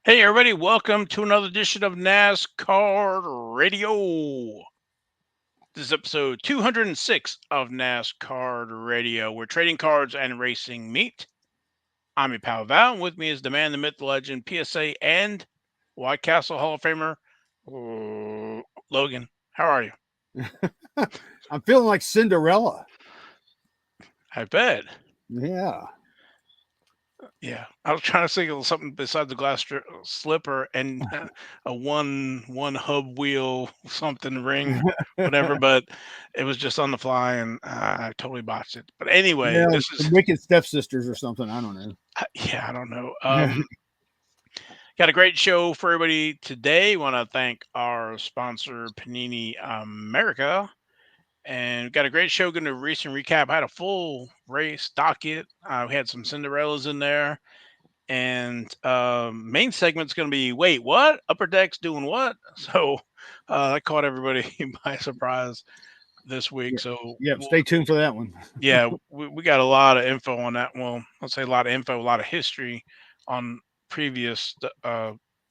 Hey, everybody, welcome to another edition of NasCard Radio. This is episode 206 of NasCard Radio, where trading cards and racing meet. I'm your pal Val. With me is the man, the myth, the legend, PSA, and White Castle Hall of Famer, Logan. How are you? I'm feeling like Cinderella. I bet. Yeah. Yeah, I was trying to think of something besides the glass slipper and a one hub wheel something ring, whatever. But it was just on the fly, and I totally botched it. But anyway, Yeah, this the is Wicked Stepsisters or something. I don't know. yeah, I don't know. Got a great show for everybody today. Want to thank our sponsor Panini America. And we've got a great show. Going to recent recap. I had a full race docket. We had some Cinderellas in there. And main segment's going to be wait what upper decks doing what, so that caught everybody by surprise this week. Yeah. So Yep. Stay tuned for that one. yeah, we got a lot of info on that. Well, let's say a lot of info, a lot of history on previous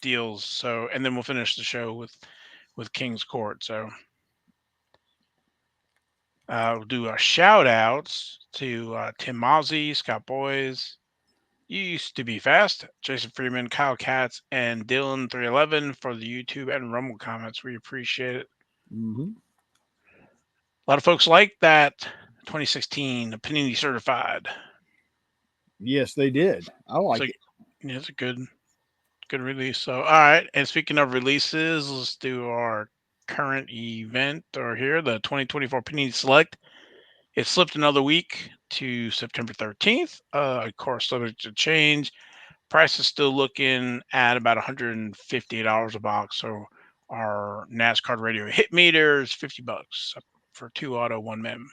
deals. So and then we'll finish the show with King's Court. So we'll do our shout outs to Tim Mozzie, Scott Boys. You used to be fast. Jason Freeman, Kyle Katz, and Dylan311 for the YouTube and Rumble comments. We appreciate it. Hmm. A lot of folks like that 2016 Panini certified. Yes, they did. I So like it. yeah, it's a good release. So all right. And speaking of releases, let's do our current event or here, the 2024 Panini Select. It slipped another week to September 13th. Of course, subject to change. Price is still looking at about $158 a box. So our NasCard Radio hit meter is $50 for two auto, one mem.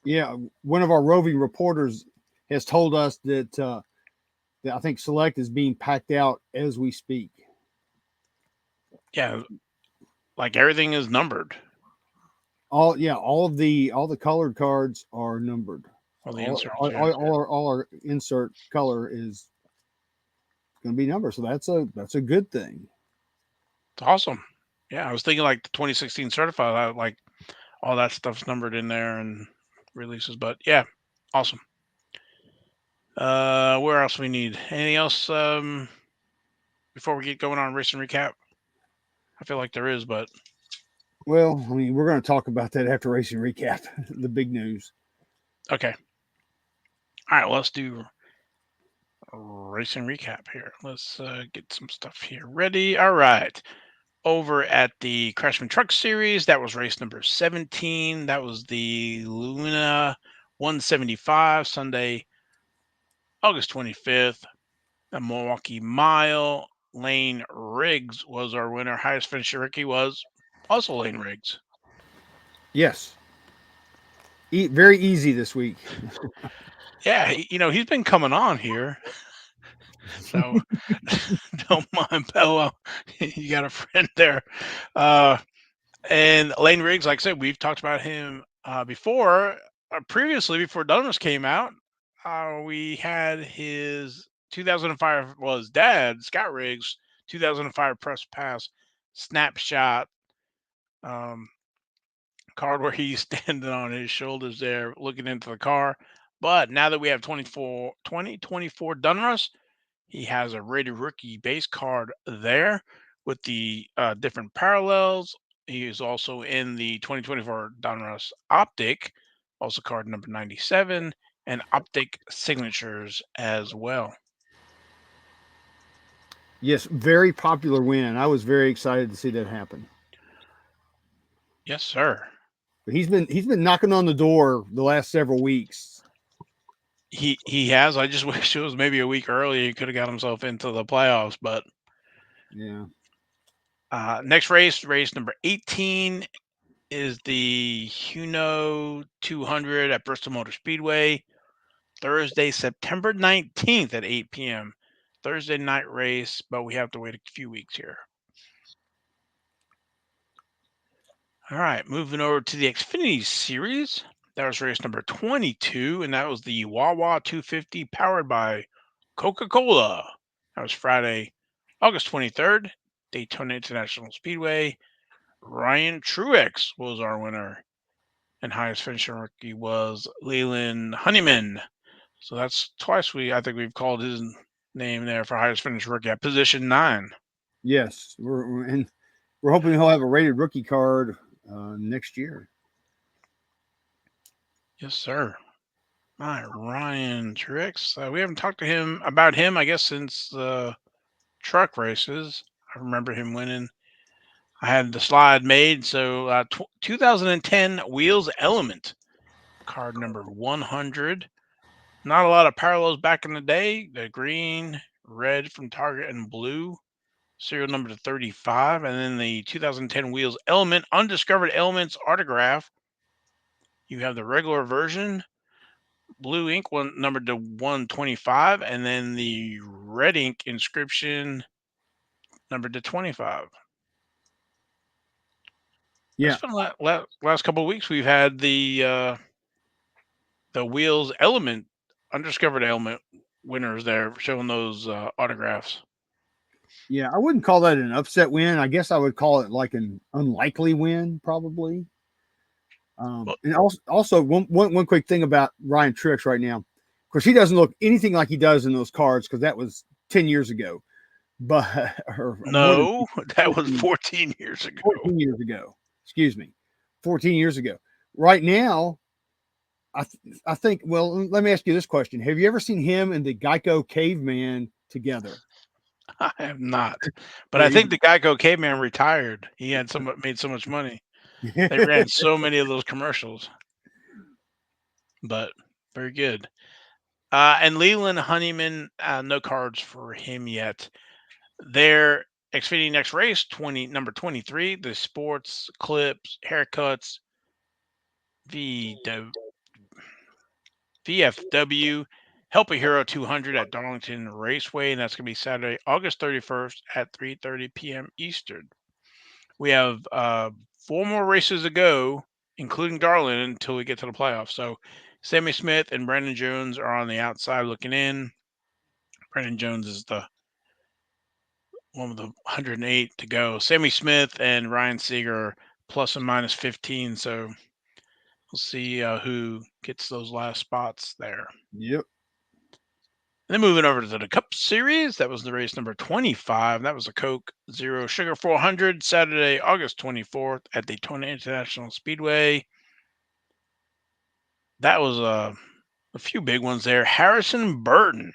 Yeah. One of our roving reporters has told us that I think Select is being packed out as we speak. Yeah, like everything is numbered. All the colored cards are numbered. All the All inserts, all, yeah. all, all our insert color is going to be numbered. So that's a good thing. It's awesome. Yeah, I was thinking like the 2016 certified, like all that stuff's numbered in there and releases. But yeah, awesome. Where else we need? Anything else before we get going on race and recap? I feel like there is, but Well, I mean, we're going to talk about that after racing recap, the big news. okay. All right, let's do racing recap here. Let's get some stuff here ready. All right. Over at the Craftsman Truck Series, that was race number 17. That was the Luna 175, Sunday, August 25th. The Milwaukee Mile. Layne Riggs was our winner. Highest finisher Ricky was also Layne Riggs. Yes, very easy this week. Yeah, he's been coming on here. So don't mind Bello. You got a friend there. Uh, And Layne Riggs, like I said, we've talked about him before. Previously, before Dundas came out, we had his 2005, well, his dad, Scott Riggs, 2005 press pass snapshot um, card where he's standing on his shoulders there looking into the car. But now that we have 2024 Dunras, he has a rated rookie base card there with the different parallels. He is also in the 2024 Donruss Optic, also card number 97, and Optic signatures as well. Yes, very popular win. I was very excited to see that happen. Yes, sir. But he's been knocking on the door the last several weeks. He has. I just wish it was maybe a week earlier. He could have got himself into the playoffs. But Yeah. next race number 18, is the Huno 200 at Bristol Motor Speedway. Thursday, September 19th at 8 p.m. Thursday night race, but we have to wait a few weeks here. All right, moving over to the Xfinity Series. That was race number 22, and that was the Wawa 250 powered by Coca-Cola. That was Friday, August 23rd, Daytona International Speedway. Ryan Truex was our winner, and highest finishing rookie was Leland Honeyman. So that's twice I think we've called his name there for highest finished rookie at position 9. Yes, and we're hoping he'll have a rated rookie card next year. Yes, sir. My Ryan Truex. We haven't talked to him about him, I guess, since the truck races. I remember him winning. I had the slide made. So 2010 Wheels Element, card number 100. Not a lot of parallels back in the day. The green, red from Target, and blue. Serial number to 35. And then the 2010 Wheels Element, Undiscovered Elements autograph. You have the regular version, blue ink one numbered to 125, and then the red ink inscription numbered to 25. Yeah, It's been last couple of weeks. We've had the Wheels Element, Undiscovered Element winners there showing those autographs. yeah. I wouldn't call that an upset win. I guess I would call it like an unlikely win, probably. Well, And also one quick thing about Ryan Truex right now. Of course, he doesn't look anything like he does in those cards because that was 10 years ago, but or more than no, that was 14, 14 years ago. 14 years ago. Excuse me, 14 years ago. Right now, I think. Well, let me ask you this question: have you ever seen him and the Geico Caveman together? I have not, but There I you think the Geico Caveman retired. He had made so much money. go. They ran so many of those commercials, but very good. And Leland Honeyman, no cards for him yet. Their Xfinity next race, number 23, the sports clips, haircuts, VFW, Help a Hero 200 at Darlington Raceway, and that's going to be Saturday, August 31st at 3:30 p.m. Eastern. We have 4 more races to go, including Darlington, until we get to the playoffs. So Sammy Smith and Brandon Jones are on the outside looking in. Brandon Jones is the one with the 108 to go. Sammy Smith and Ryan Seeger plus and minus 15. So we'll see who gets those last spots there. Yep. And then moving over to the Cup Series, that was the race number 25. That was a Coke Zero Sugar 400, Saturday, August 24th at Daytona International Speedway. That was a few big ones there. Harrison Burton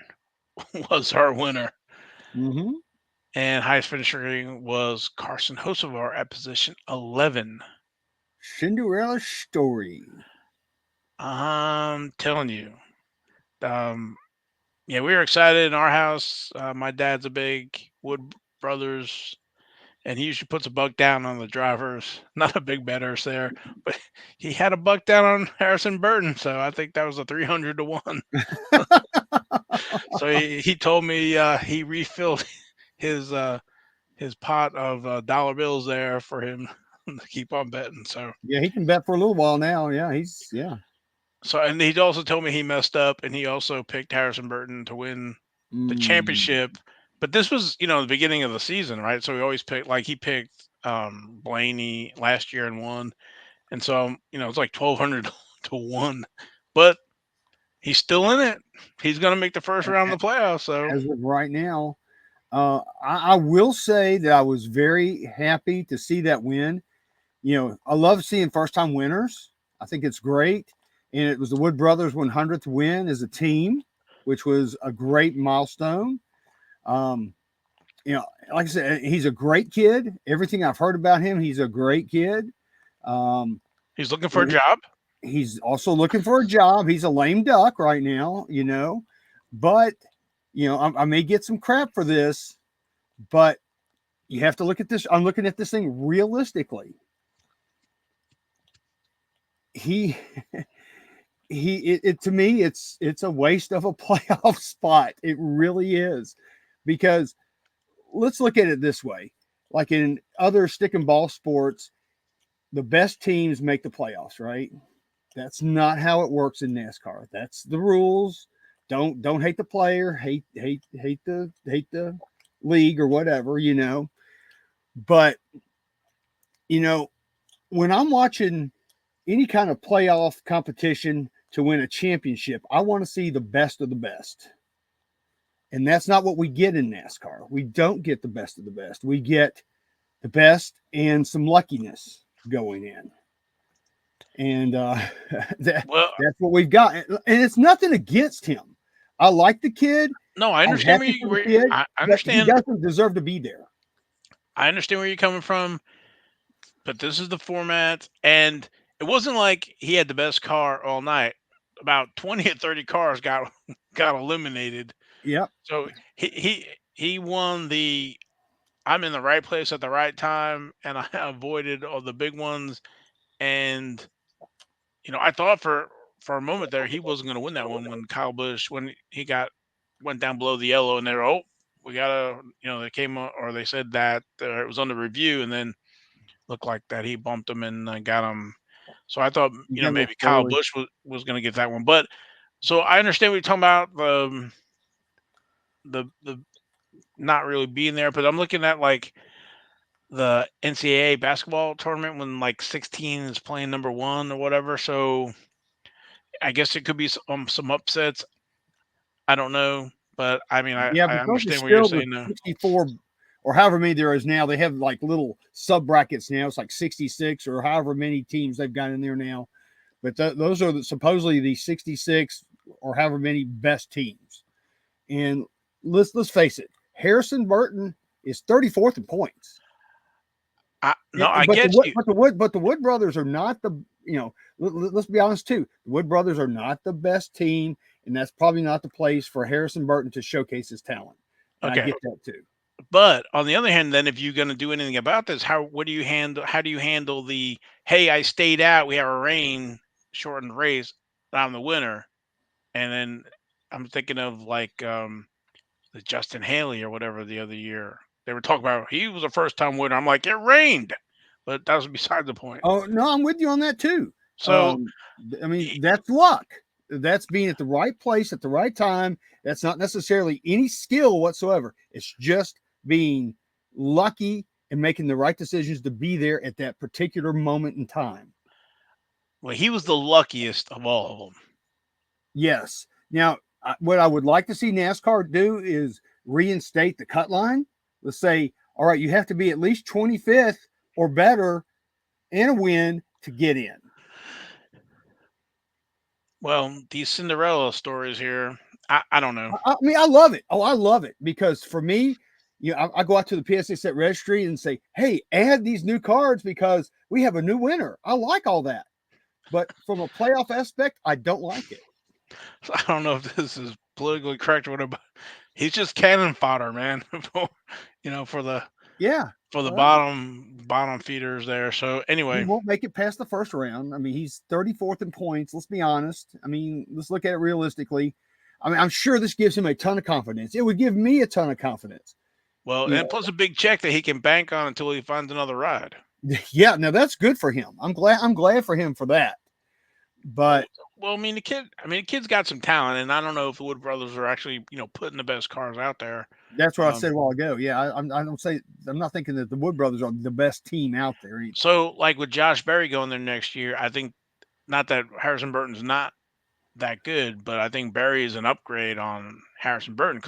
was our winner. Mm-hmm. And highest finisher rating was Carson Hocevar at position 11. Cinderella story. I'm telling you. Um, yeah, we were excited in our house. My dad's a big Wood Brothers, and he usually puts a buck down on the drivers. Not a big betters there, but he had a buck down on Harrison Burton, so I think that was a 300 to 1. So he told me he refilled his pot of dollar bills there for him to keep on betting. Yeah, he can bet for a little while now. Yeah, yeah. So and he also told me he messed up, and he also picked Harrison Burton to win the Mm. championship. But this was, the beginning of the season, right? So we always picked, like, he picked Blaney last year and won, and so it's like 1,200 to 1. But he's still in it. He's going to make the first round of the playoffs. So As of right now, I will say that I was very happy to see that win. I love seeing first time winners. I think it's great. And it was the Wood Brothers 100th win as a team, which was a great milestone. Um, like I said, he's a great kid. Everything I've heard about him, he's a great kid. Um, he's looking for a job. he's also looking for a job. He's a lame duck right now, but I may get some crap for this, but you have to look at this. I'm looking at this thing realistically. He to me, it's a waste of a playoff spot. It really is, because let's look at it this way: like in other stick and ball sports, the best teams make the playoffs, right? That's not how it works in NASCAR. That's the rules. Don't hate the player. Hate the league or whatever, But, you know, when I'm watching any kind of playoff competition to win a championship, I want to see the best of the best. And that's not what we get in NASCAR. We don't get the best of the best. We get the best and some luckiness going in. And Well, that's what we've got. And it's nothing against him. I like the kid. no, I I'm understand happy for the kid, I but he understand. doesn't deserve to be there. I understand where you're coming from, but this is the format, and it wasn't like he had the best car all night. About 20 or 30 cars got got eliminated. Yep. So he won the I'm in the right place at the right time, and I avoided all the big ones. And I thought for a moment there he wasn't going to win that one when Kyle Busch when he got went down below the yellow, and they're we gotta they came or they said that it was under review, and then looked like that he bumped him and got him. So I thought He got a little maybe Kyle squirrely. Busch was going to get that one, but so I understand what you're talking about the not really being there, but I'm looking at like the NCAA basketball tournament when like 16 is playing number one or whatever. So I guess it could be some upsets. I don't know, but I mean, Yeah, I because it's understand what you're still the saying though. 64 or however many there is now. They have like little sub brackets now. It's like 66 or however many teams they've got in there now. But those are supposedly the 66 or however many best teams. And let's face it, Harrison Burton is 34th in points. No, I But the get Wood, you. but the Wood brothers are not the let's be honest too. The Wood brothers are not the best team, and that's probably not the place for Harrison Burton to showcase his talent. And I Okay, get that too. but on the other hand, then if you're going to do anything about this, what do you handle? How do you handle the hey, I stayed out. We have a rain shortened race. I'm the winner, and then I'm thinking of like the Justin Haley or whatever the other year. They were talking about he was a first time winner. I'm like, it rained, but that was beside the point. Oh no, I'm with you on that too. So Um, I mean, that's luck. That's being at the right place at the right time. That's not necessarily any skill whatsoever. It's just being lucky and making the right decisions to be there at that particular moment in time. well, he was the luckiest of all of them. Yes. Now, what I would like to see NASCAR do is reinstate the cut line. Let's say, all right, you have to be at least 25th or better and a win to get in. Well, these Cinderella stories here, I don't know. I mean, I love it. Oh, I love it because for me, I go out to the PSA set registry and say, "Hey, add these new cards because we have a new winner." I like all that, but from a playoff aspect, I don't like it. I don't know if this is politically correct or whatever. But he's just cannon fodder, man. For, for the Yeah, well, bottom feeders there. So he anyway, won't make it past the first round. I mean, he's 34th in points. Let's be honest. I mean, let's look at it realistically. I mean, I'm sure this gives him a ton of confidence. It would give me a ton of confidence. well, You and plus a big check that he can bank on until he finds another ride. yeah. Now that's good for him. I'm glad. I'm glad for him for that. Well, But well, the kid's got some talent, and I don't know if the Wood brothers are actually, putting the best cars out there. that's what I Um, said a while ago. Yeah, I don't say I'm not thinking that the Wood brothers are the best team out there either. so, like with Josh Berry going there next year, I think not that Harrison Burton's not that good, but I think Berry is an upgrade on Harrison Burton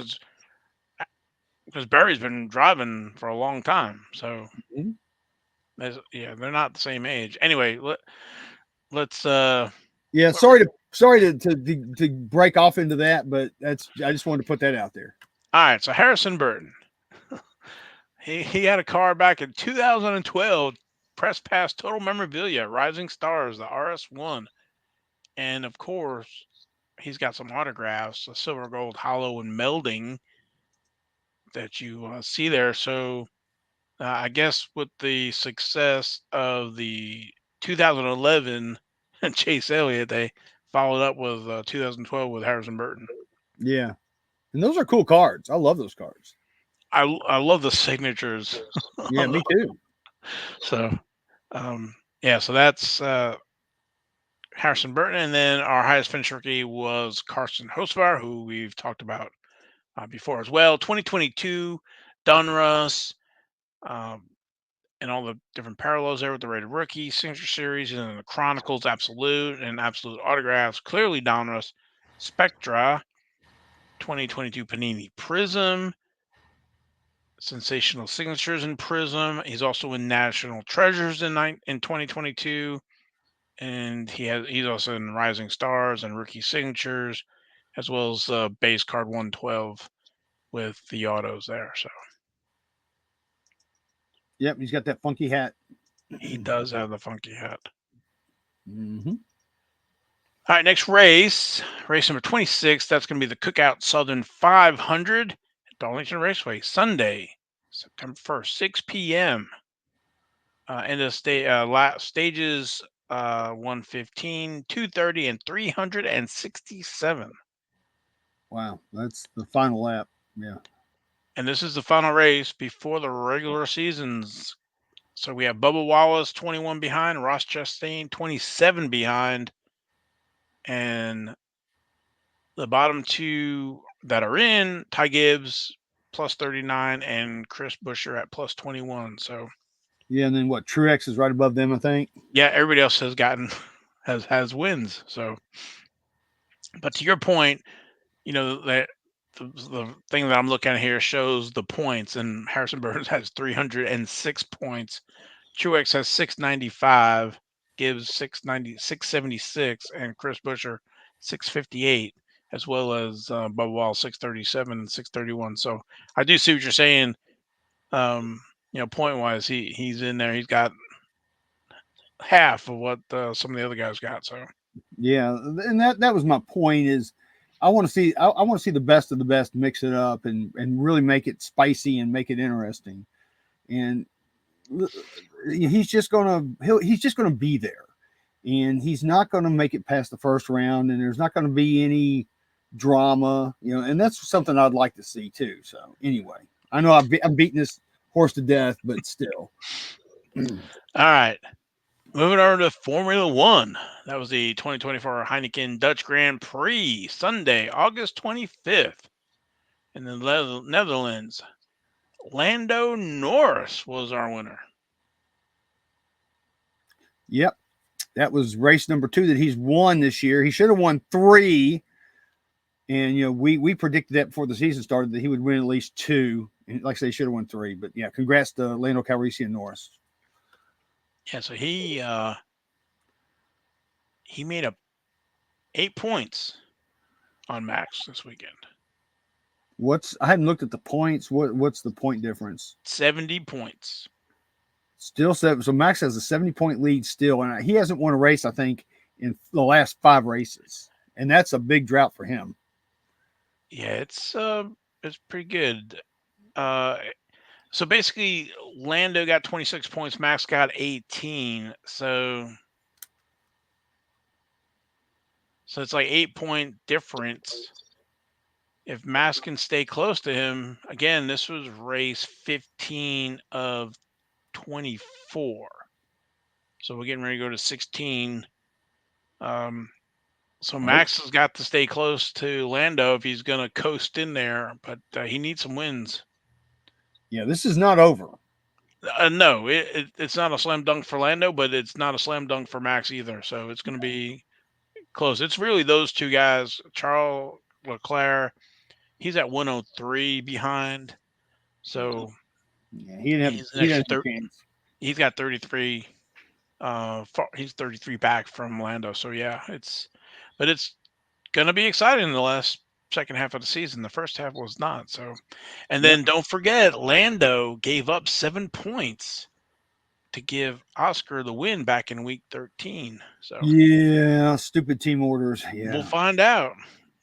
because Berry's been driving for a long time. So, Mhm. yeah, they're not the same age. Anyway, let's Yeah, what were- sorry to break off into that, but that's I just wanted to put that out there. all right. So Harrison Burton, he had a car back in 2012, press pass total memorabilia, Rising Stars, the RS1. And of course, he's got some autographs, a silver, gold, hollow, and melding that you see there. So I guess with the success of the 2011 Chase Elliott, they followed up with 2012 with Harrison Burton. Yeah, and those are cool cards. I love those cards. I love the signatures Yeah, on me the too. so yeah, so that's Harrison Burton, and then our highest finished rookie was Carson Hocevar, who we've talked about before as well. 2022 Donruss, um, and all the different parallels there with the Rated Rookie, Signature Series, and then the Chronicles, Absolute, and Absolute Autographs. Clearly Donruss, Spectra, 2022 Panini Prism, Sensational Signatures in Prism. He's also in National Treasures in 2022, and he's also in Rising Stars and Rookie Signatures, as well as base card 112 with the autos there. So Yep, he's got that funky hat. he does have the funky hat. Mm-hmm. All right, next race number 26. That's going to be the Cookout Southern 500 at Darlington Raceway, Sunday, September 1st, 6 p.m. And the stages 115, 230, and 367. Wow, that's the final lap. Yeah. And this is the final race before the regular seasons. So we have Bubba Wallace 21 behind, Ross Chastain 27 behind, and the bottom two that are in, Ty Gibbs plus 39 and Chris Buescher at plus 21. So Yeah, and then what? Truex is right above them, I think. yeah, everybody else has gotten has wins. So, but to your point, that the thing that I'm looking at here shows the points, and Harrison Burns has 306 points. Truex has 695, Gibbs 676, and Chris Buescher 658, as well as Bubba Wall 637 and 631. So I do see what you're saying. Point wise, he's in there. He's got half of what some of the other guys got. So Yeah, and that was my point. Is I want to see I want to see the best of the best mix it up and really make it spicy and make it interesting. And he's just gonna be there, and he's not gonna make it past the first round, and there's not gonna be any drama, and that's something I'd like to see too. So anyway, I know I'm beating this horse to death, but still. all right. Moving over to Formula One. That was the 2024 Heineken Dutch Grand Prix, Sunday, August 25th in the Netherlands. Lando Norris was our winner. Yep. That was race number 2 that he's won this year. He should have won 3. And, we predicted that before the season started that he would win at least 2. And like I say, he should have won 3. But, yeah, congrats to Lando Calrissian Norris. Yeah, so he made up 8 points on Max this weekend. I hadn't looked at the points. What's the point difference? 70 points. Still 7. So Max has a 70-point lead still, and he hasn't won a race, I think, in the last 5 races, and that's a big drought for him. Yeah, it's pretty good. So basically, Lando got 26 points, Max got 18. So it's like 8-point difference. If Max can stay close to him, again, this was race 15 of 24. So we're getting ready to go to 16. So Max has got to stay close to Lando if he's going to coast in there, but he needs some wins. Yeah, this is not over. No, it's not a slam dunk for Lando, but it's not a slam dunk for Max either. So it's going to be close. It's really those two guys, Charles Leclerc. He's at 103 behind. So yeah, he didn't have a chance. He's got 33. He's 33 back from Lando. So yeah, it's gonna be exciting in the last second half of the season. The first half was not. So, and then don't forget, Lando gave up 7 points to give Oscar the win back in week 13. So yeah, stupid team orders. Yeah, we'll find out.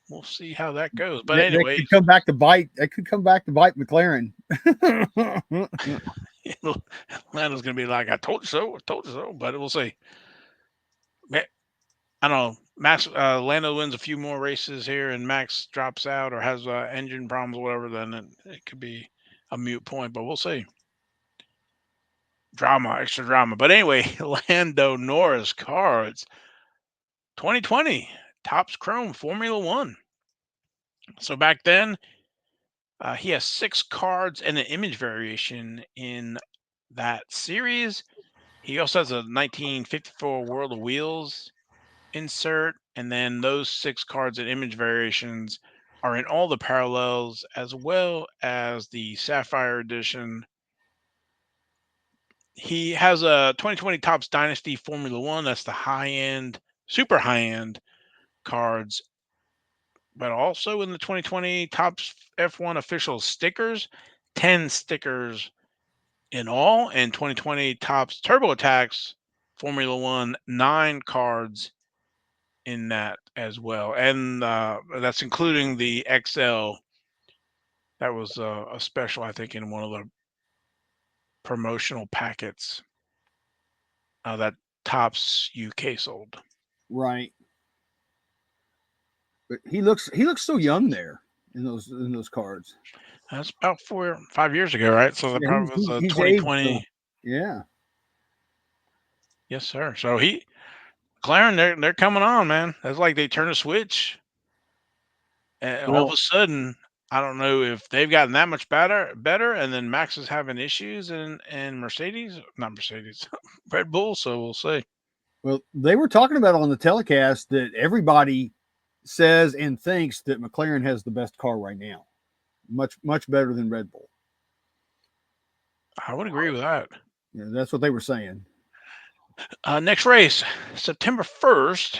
We'll see how that goes. But anyway, could come back to bite. That could come back to bite McLaren. Lando's gonna be like, "I told you so. I told you so." But we'll see. I don't know. Max Lando wins a few more races here, and Max drops out or has engine problems or whatever. Then it could be a mute point. But we'll see. Extra drama. But anyway, Lando Norris cards 2020 Topps Chrome Formula One. So back then, He has 6 cards and an image variation in that series. He also has a 1954 World of Wheels insert, and then those 6 cards and image variations are in all the parallels, as well as the Sapphire Edition. He has a 2020 Topps Dynasty Formula One. That's the high end, super high end cards, but also in the 2020 Topps F1 official stickers, 10 stickers in all, and 2020 Topps TurboTax Formula One, 9 cards in that as well. And that's including the XL. That was a special, I think, in one of the promotional packets that Topps UK sold. Right. But he looks so young there in those cards. That's about 4 or 5 years ago, right? So that Yeah, probably was he's aged. 2020. Yeah. Yes, sir. So McLaren, they're coming on, man. That's like they turn a switch, and all of Well, a sudden, I don't know if they've gotten that much better, and then Max is having issues, and Mercedes, not Mercedes, Red Bull. So we'll see. well, they were talking about on the telecast that everybody says and thinks that McLaren has the best car right now, much better than Red Bull. I would agree with that. Yeah, that's what they were saying. Next race, September 1st.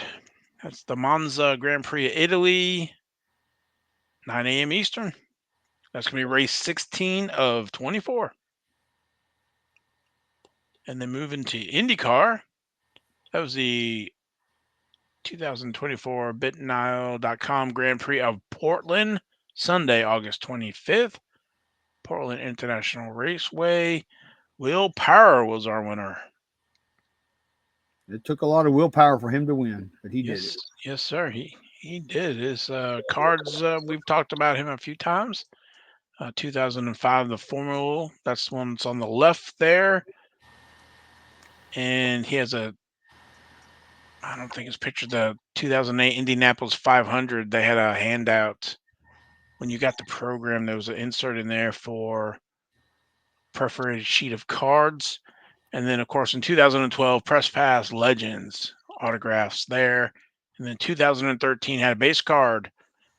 That's the Monza Grand Prix of Italy, 9 a.m. Eastern. That's going to be race 16 of 24. And then moving to IndyCar. That was the 2024 BitNile.com Grand Prix of Portland, Sunday, August 25th. Portland International Raceway. Will Power was our winner. It took a lot of willpower for him to win, but he did it. Yes, sir. He did. His cards, we've talked about him a few times. 2005, the Formula. That's the one that's on the left there. And he has I don't think it's pictured, the 2008 Indianapolis 500. They had a handout when you got the program. There was an insert in there for perforated sheet of cards. And then, of course, in 2012, Press Pass Legends autographs there. And then 2013 had a base card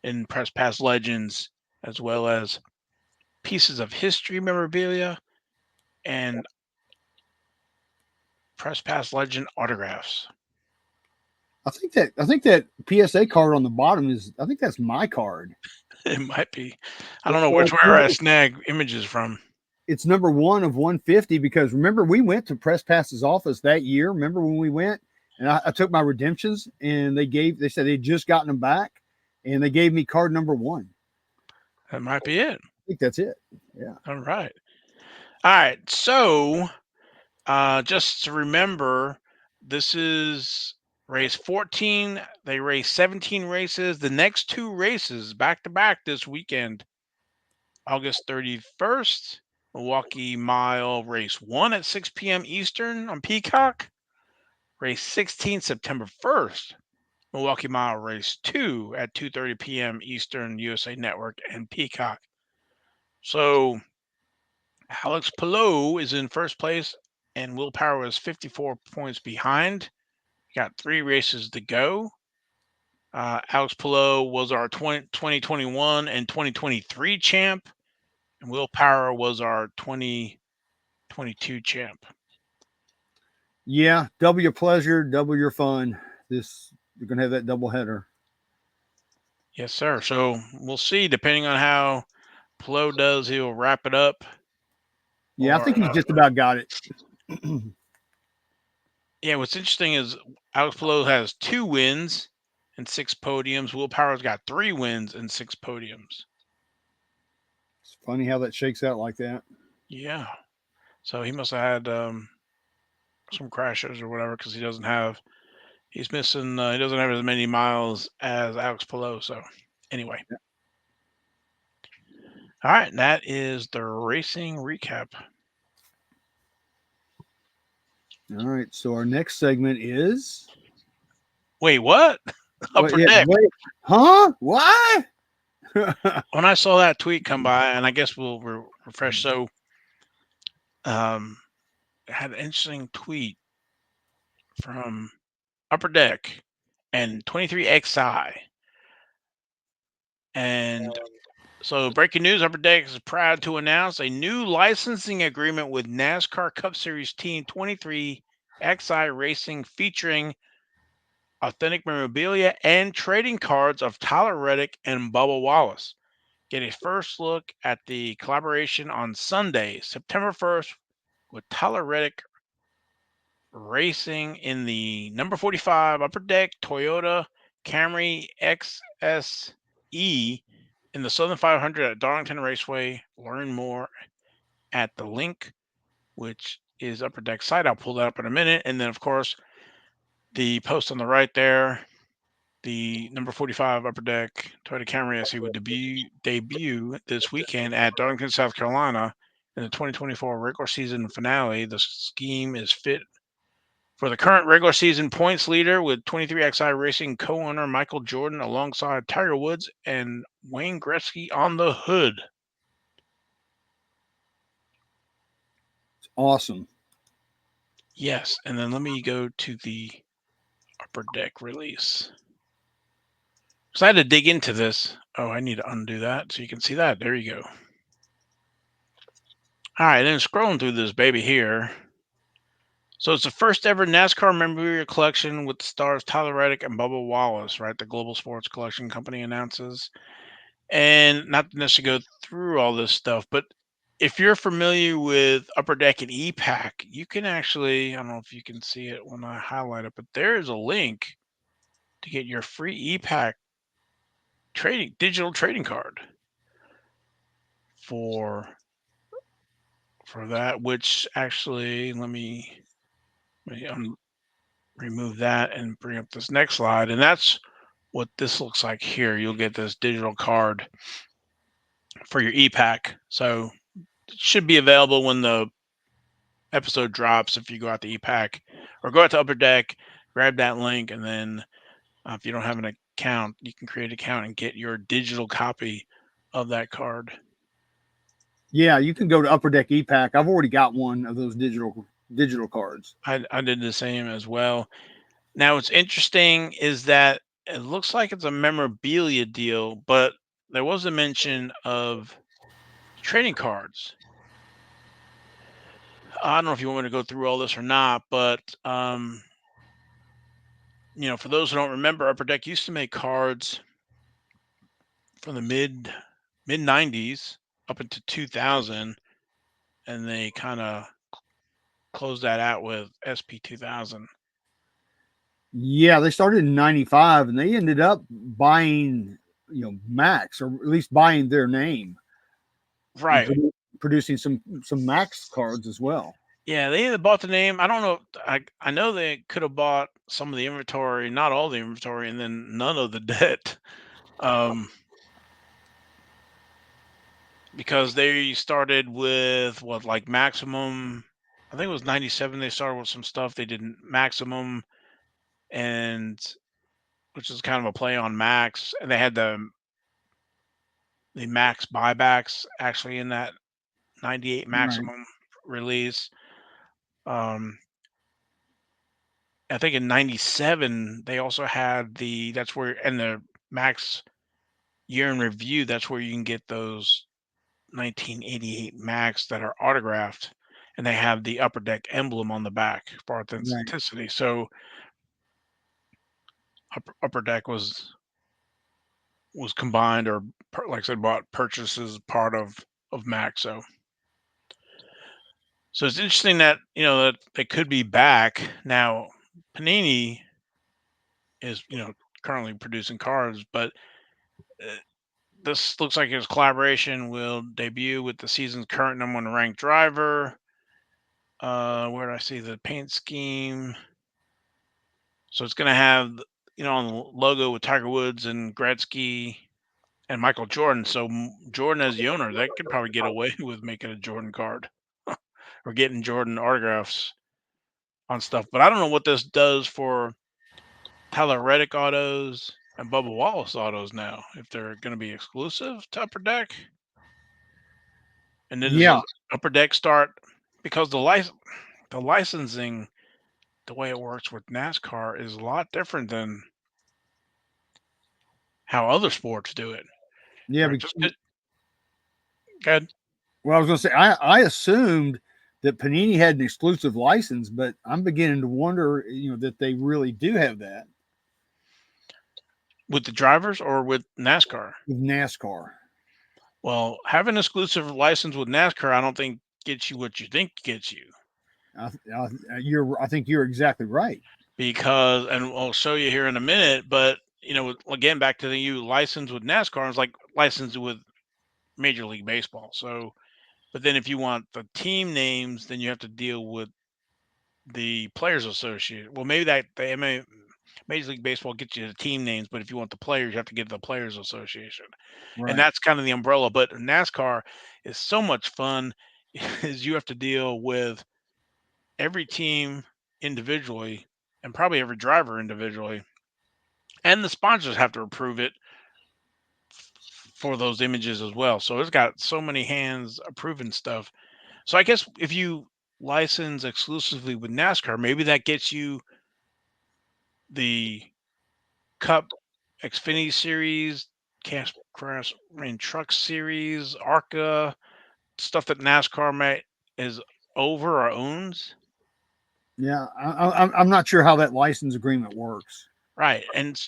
in Press Pass Legends, as well as pieces of history memorabilia and Press Pass Legend autographs. I think that PSA card on the bottom is, I think that's my card. It might be. I don't know where I snag images from. It's number 1 of 150 because remember we went to Press Pass's office that year. Remember when we went and I took my redemptions and they said they'd just gotten them back and they gave me card number 1. That might be it. I think that's it. Yeah. All right. All right. So just to remember, this is race 14. They race 17 races. The next 2 races back to back this weekend. August 31st, Milwaukee Mile Race 1 at 6 p.m. Eastern on Peacock. Race 16, September 1st, Milwaukee Mile Race 2 at 2:30 p.m. Eastern, USA Network and Peacock. So Alex Palou is in first place, and Will Power is 54 points behind. Got 3 races to go. Alex Palou was our 2021 and 2023 champ, and Will Power was our 2022 champ. Yeah, double your pleasure, double your fun. You're gonna have that double header. Yes, sir. So we'll see. Depending on how Palou does, he'll wrap it up. Yeah, I think he's just about got it. Yeah, what's interesting is Alex Palou has 2 wins and 6 podiums. Will Power's got 3 wins and 6 podiums. It's funny how that shakes out like that. Yeah. So he must have had some crashes or whatever, because he's missing, he doesn't have as many miles as Alex Palou. So anyway. Yeah. All right. That is the racing recap. All right. So our next segment is. Wait, what? Wait, huh? What? When I saw that tweet come by, and I guess we'll refresh. So, um, I had an interesting tweet from Upper Deck and 23XI. And so, breaking news: Upper Deck is proud to announce a new licensing agreement with NASCAR Cup Series Team 23XI Racing, featuring authentic memorabilia and trading cards of Tyler Reddick and Bubba Wallace. Get a first look at the collaboration on Sunday, September 1st, with Tyler Reddick racing in the number 45 Upper Deck Toyota Camry XSE in the Southern 500 at Darlington Raceway. Learn more at the link, which is Upper Deck site. I'll pull that up in a minute. And then, of course, the post on the right there, the number 45 Upper Deck Toyota Camry SE would debut this weekend at Darlington, South Carolina in the 2024 regular season finale. The scheme is fit for the current regular season points leader, with 23XI Racing co-owner Michael Jordan alongside Tiger Woods and Wayne Gretzky on the hood. Awesome. Yes, and then let me go to the Upper Deck release. So I had to dig into this. Oh, I need to undo that so you can see that. There you go. All right, then scrolling through this baby here. So it's the first ever NASCAR memorabilia collection with the stars Tyler Reddick and Bubba Wallace, right? The Global Sports Collection Company announces. And not to necessarily go through all this stuff, but if you're familiar with Upper Deck and EPAC, you can actually, I don't know if you can see it when I highlight it, but there is a link to get your free EPAC digital trading card for that, which actually, let me remove that and bring up this next slide. And that's what this looks like here. You'll get this digital card for your EPAC. So it should be available when the episode drops. If you go out to EPAC or go out to Upper Deck, grab that link, and then if you don't have an account, you can create an account and get your digital copy of that card. Yeah, you can go to Upper Deck EPAC. I've already got one of those digital cards. I did the same as well. Now, what's interesting is that it looks like it's a memorabilia deal, but there was a mention of trading cards. I don't know if you want me to go through all this or not, but for those who don't remember, Upper Deck used to make cards from the mid '90s up into 2000, and they kind of closed that out with SP 2000. Yeah, they started in '95, and they ended up buying, Max, or at least buying their name, and Right. producing some Max cards as well. Yeah, they either bought the name. I don't know. I know they could have bought some of the inventory, not all the inventory, and then none of the debt. Um, because they started with what, like maximum. I think it was '97. They started with some stuff. They did maximum, and which is kind of a play on max. And they had the max buybacks actually in that '98 Right. maximum release. Um, I think in '97 they also had that's where, and the max year in review, that's where you can get those 1988 Max that are autographed, and they have the Upper Deck emblem on the back for Right. authenticity. So Upper Deck was combined, or like I said, bought purchases part of Max. So it's interesting that that they could be back now. Panini is currently producing cards, but uh, this looks like his collaboration will debut with the season's current number one ranked driver. Where do I see the paint scheme? So it's going to have, on the logo with Tiger Woods and Gretzky and Michael Jordan. So Jordan as the owner, that could probably get away with making a Jordan card or getting Jordan autographs on stuff. But I don't know what this does for Tyler Reddick autos. and Bubba Wallace autos now, if they're going to be exclusive to Upper Deck. And then does Yeah, the Upper Deck start because the licensing, the way it works with NASCAR is a lot different than how other sports do it. yeah. Right? Good. Well, I was going to say, I assumed that Panini had an exclusive license, but I'm beginning to wonder, that they really do have that With the drivers or with NASCAR? with NASCAR. Well, having an exclusive license with NASCAR, I don't think gets you what you think gets you. I think you're exactly right. Because, and I'll show you here in a minute, but again, back to the you license with NASCAR, it's like licensed with Major League Baseball. So, but then if you want the team names, then you have to deal with the Players Association. Well, maybe Major League Baseball gets you the team names, but if you want the players, you have to get the Players Association, and Right. that's kind of the umbrella. But NASCAR is so much fun, is you have to deal with every team individually, and probably every driver individually, and the sponsors have to approve it for those images as well. So it's got so many hands approving stuff. So I guess if you license exclusively with NASCAR, maybe that gets you the Cup, Xfinity Series, Crash Rain Truck Series, ARCA, stuff that NASCAR is over or owns. Yeah, I'm not sure how that license agreement works. Right. And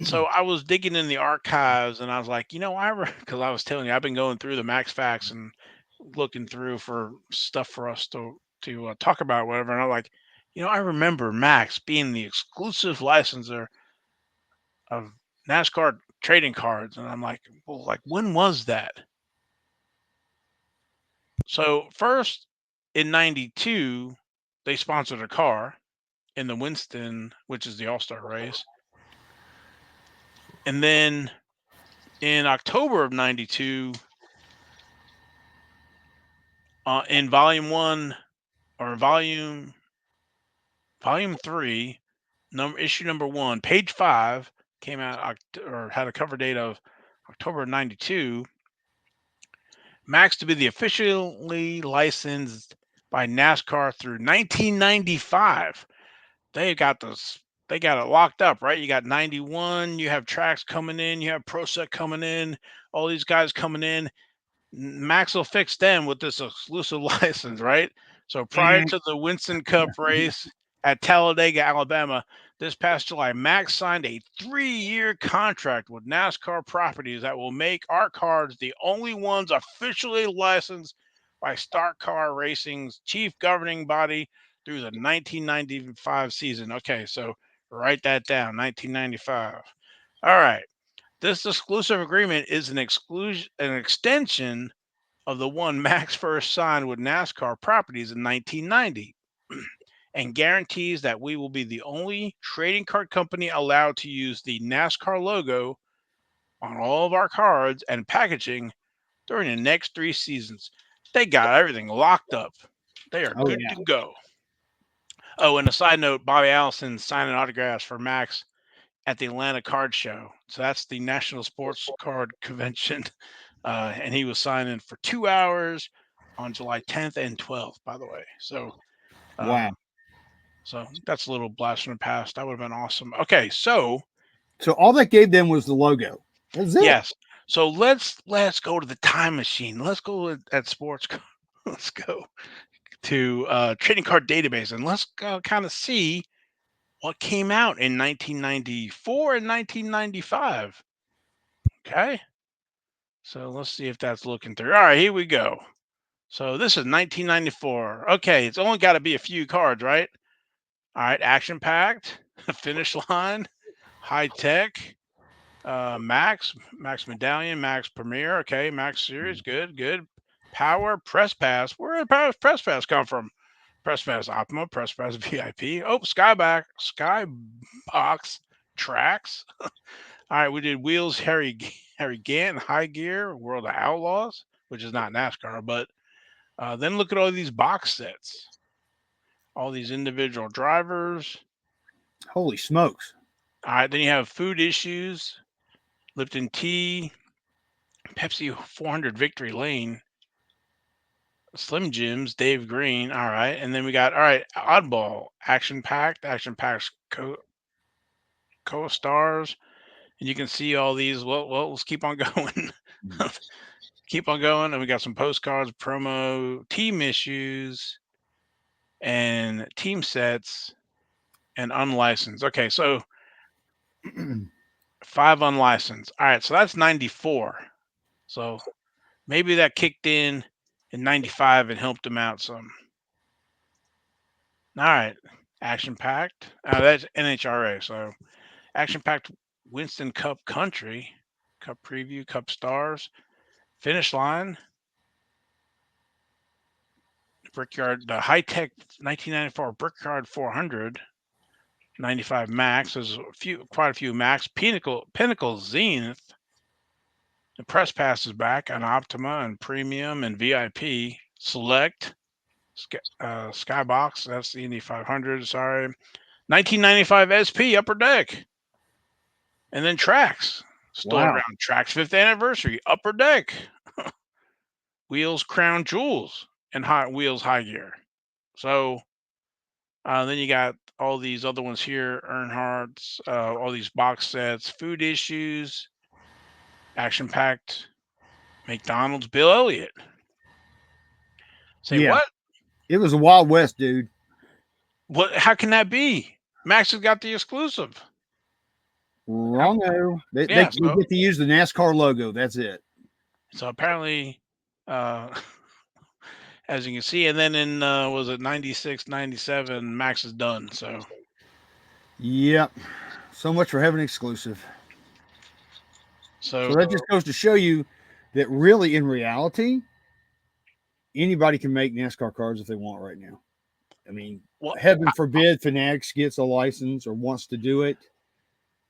so I was digging in the archives and I was like, because I was telling you, I've been going through the Max Facts and looking through for stuff for us to talk about, whatever. And I'm like, I remember Max being the exclusive licenser of NASCAR trading cards. And I'm like, well, like, when was that? So, first in 92, they sponsored a car in the Winston, which is the All Star race. And then in October of 92, in volume one or volume three, issue number one, page 5 came out or had a cover date of October of 92. Max to be the officially licensed by NASCAR through 1995. They got this. They got it locked up, right? You got 91. You have Trax coming in. You have ProSec coming in. All these guys coming in. Max will fix them with this exclusive license, right? So prior And to the Winston Cup race at Talladega, Alabama, this past July, Max signed a 3-year contract with NASCAR Properties that will make our cards the only ones officially licensed by Stock Car Racing's chief governing body through the 1995 season. Okay, so write that down, 1995. All right. This exclusive agreement is an extension of the one Max first signed with NASCAR Properties in 1990 and guarantees that we will be the only trading card company allowed to use the NASCAR logo on all of our cards and packaging during the next 3 seasons. They got everything locked up. They are oh good yeah, to go. Oh, and a side note, Bobby Allison signing autographs for Max at the Atlanta Card Show. So that's the National Sports Card Convention. And he was signing for 2 hours on July 10th and 12th, by the way. So, wow. um, so that's a little blast from the past. That would have been awesome. Okay, so So all that gave them was the logo. That's it. yes, so let's go to the time machine. Let's go at sports. Let's go to trading card database and let's kind of see what came out in 1994 and 1995. Okay, so let's see if that's looking through. All right, here we go. So this is 1994. Okay, it's only got to be a few cards, right? All right, action packed, finish line, high tech, Max Medallion, Max Premier. Okay, Max Series, good, good. Power, Press Pass. Where did Press Pass come from? Press Pass Optima, Press Pass VIP. Oh, Skybox Tracks. All right, we did Wheels, Harry Gant, High Gear, World of Outlaws, which is not NASCAR, but then look at all these box sets, all these individual drivers. Holy smokes. All right, then you have food issues, Lipton tea, Pepsi 400 Victory Lane, Slim Jims, Dave Green. All right, and then we got Oddball, Action Packed Co-Stars, and you can see all these. Well, let's keep on going. Keep on going, and we got some postcards, promo, team issues, and team sets, and unlicensed. Okay, so 5 unlicensed. All right, so that's 94. So maybe that kicked in 95 and helped them out some. All right, action packed. That's NHRA. So action packed Winston Cup Country, Cup Preview, Cup Stars, Finish Line, Brickyard, the high tech 1994 Brickyard 400, 95 Max. There's quite a few Max. Pinnacle Zenith. The press pass is back on Optima and Premium and VIP. Select Skybox. That's the Indy 500. Sorry. 1995 SP Upper Deck. And then Tracks. Still Wow. around. Tracks 5th anniversary. Upper Deck. Wheels Crown Jewels and Hot Wheels High Gear. So then you got all these other ones here, Earnhardt's, all these box sets, food issues, action packed, McDonald's, Bill Elliott. Say Yeah. what? It was a Wild West, dude. What? How can that be? Max has got the exclusive. Wrongo. They Yeah. get to use the NASCAR logo. That's it. So apparently, as you can see, and then in was it 96, 97, Max is done. So Yep. So much for having exclusive. so So that just goes to show you that really, in reality, anybody can make NASCAR cars if they want right now. I mean, well, heaven forbid Fanatics gets a license or wants to do it.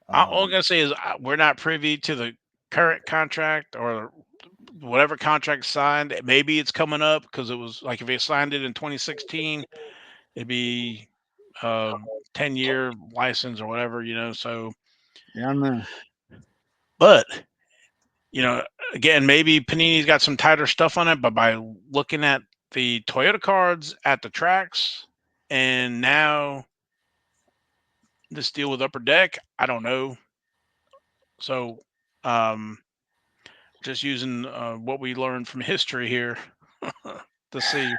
all I'm gonna say is we're not privy to the current contract or whatever contract signed. Maybe it's coming up because it was like if they signed it in 2016, it'd be 10-year license or whatever, So, Yeah, I know. but again, maybe Panini's got some tighter stuff on it. But by looking at the Toyota cards at the tracks, and now this deal with Upper Deck, I don't know. So, just using what we learned from history here to see.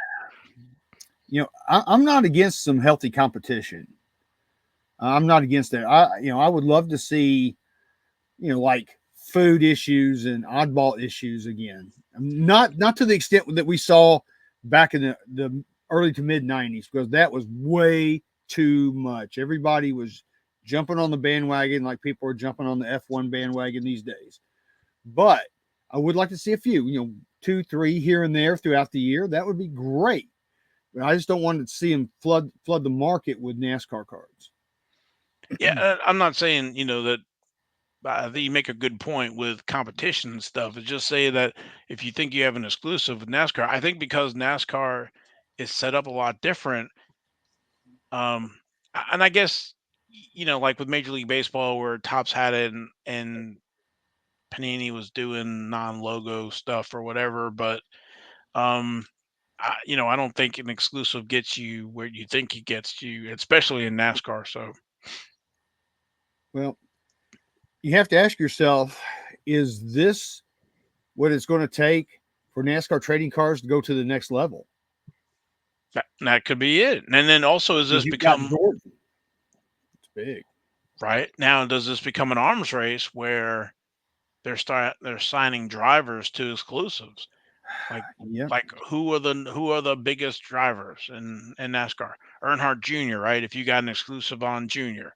I'm not against some healthy competition. I'm not against that. I would love to see, like food issues and oddball issues again. Not to the extent that we saw back in the early to mid '90s, because that was way too much. Everybody was jumping on the bandwagon like people are jumping on the F1 bandwagon these days. But I would like to see a few, 2, 3 here and there throughout the year. That would be great. But I just don't want to see them flood the market with NASCAR cards. Yeah, I'm not saying that. I think you make a good point with competition and stuff. Is just say that if you think you have an exclusive with NASCAR, I think because NASCAR is set up a lot different. And I guess like with Major League Baseball, where Topps had it and Panini was doing non-logo stuff or whatever. But I don't think an exclusive gets you where you think it gets you, especially in NASCAR. So, Well, you have to ask yourself, is this what it's going to take for NASCAR trading cars to go to the next level? that could be it. And then also, is this You've got become Jordan. It's big. right now? Does this become an arms race where they're signing drivers to exclusives? Like Yep. who are the biggest drivers in NASCAR? Earnhardt Jr. Right? If you got an exclusive on Junior,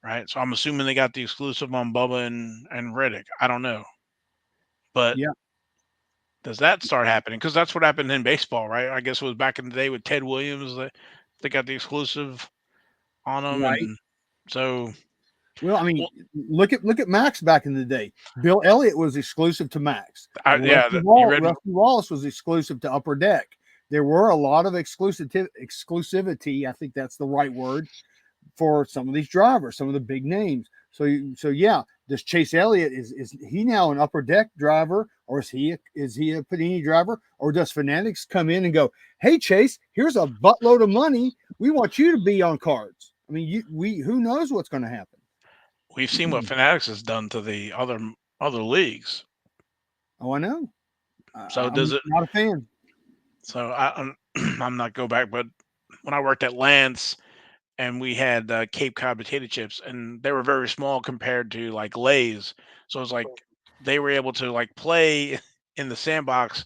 right? So I'm assuming they got the exclusive on Bubba and Reddick. I don't know, but Yeah. does that start happening? Because that's what happened in baseball, right? I guess it was back in the day with Ted Williams. They got the exclusive on them, Right. and so Well, I mean, well, look at Max back in the day. Bill Elliott was exclusive to Max. yeah. You read Rusty Wallace was exclusive to Upper Deck. There were a lot of exclusivity. I think that's the right word. for some of these drivers, some of the big names. So yeah, does Chase Elliott is he now an upper deck driver, or is he a Panini driver, or does Fanatics come in and go, hey Chase, here's a buttload of money, we want you to be on cards? I mean, we who knows what's going to happen? We've seen what Fanatics has done to the other leagues. Oh, I know. So I'm does it? not a fan. So I'm not go back, but when I worked at Lance and we had Cape Cod potato chips, and they were very small compared to like Lay's. So it's like they were able to like play in the sandbox,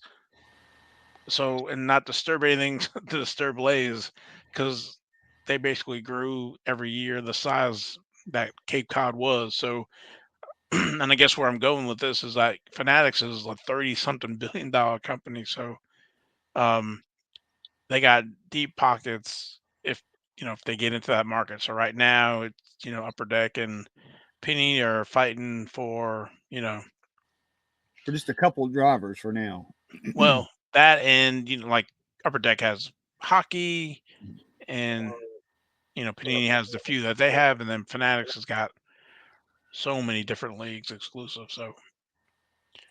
so and not disturb anything to disturb Lay's, because they basically grew every year the size that Cape Cod was. So, and I guess where I'm going with this is like Fanatics is a 30 something billion-dollar company. So, um, they got deep pockets if they get into that market. So right now it's Upper Deck and Penny are fighting for For just a couple of drivers for now. well, that, and like Upper Deck has hockey, and Panini has the few that they have, and then Fanatics has got so many different leagues exclusive. So,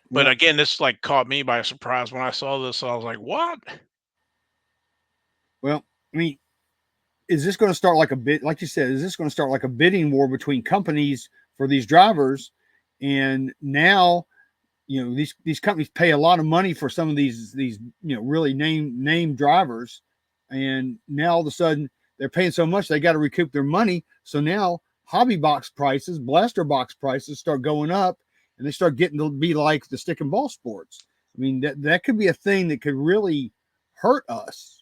but Well, again, this like caught me by surprise when I saw this. So I was like, "What?" well, I mean, is this going to start like a bit, like you said, is this going to start like a bidding war between companies for these drivers? And now, these companies pay a lot of money for some of these really name drivers, and now all of a sudden they're paying so much they got to recoup their money. So now hobby box prices, blaster box prices start going up, and they start getting to be like the stick and ball sports. I mean, that could be a thing that could really hurt us.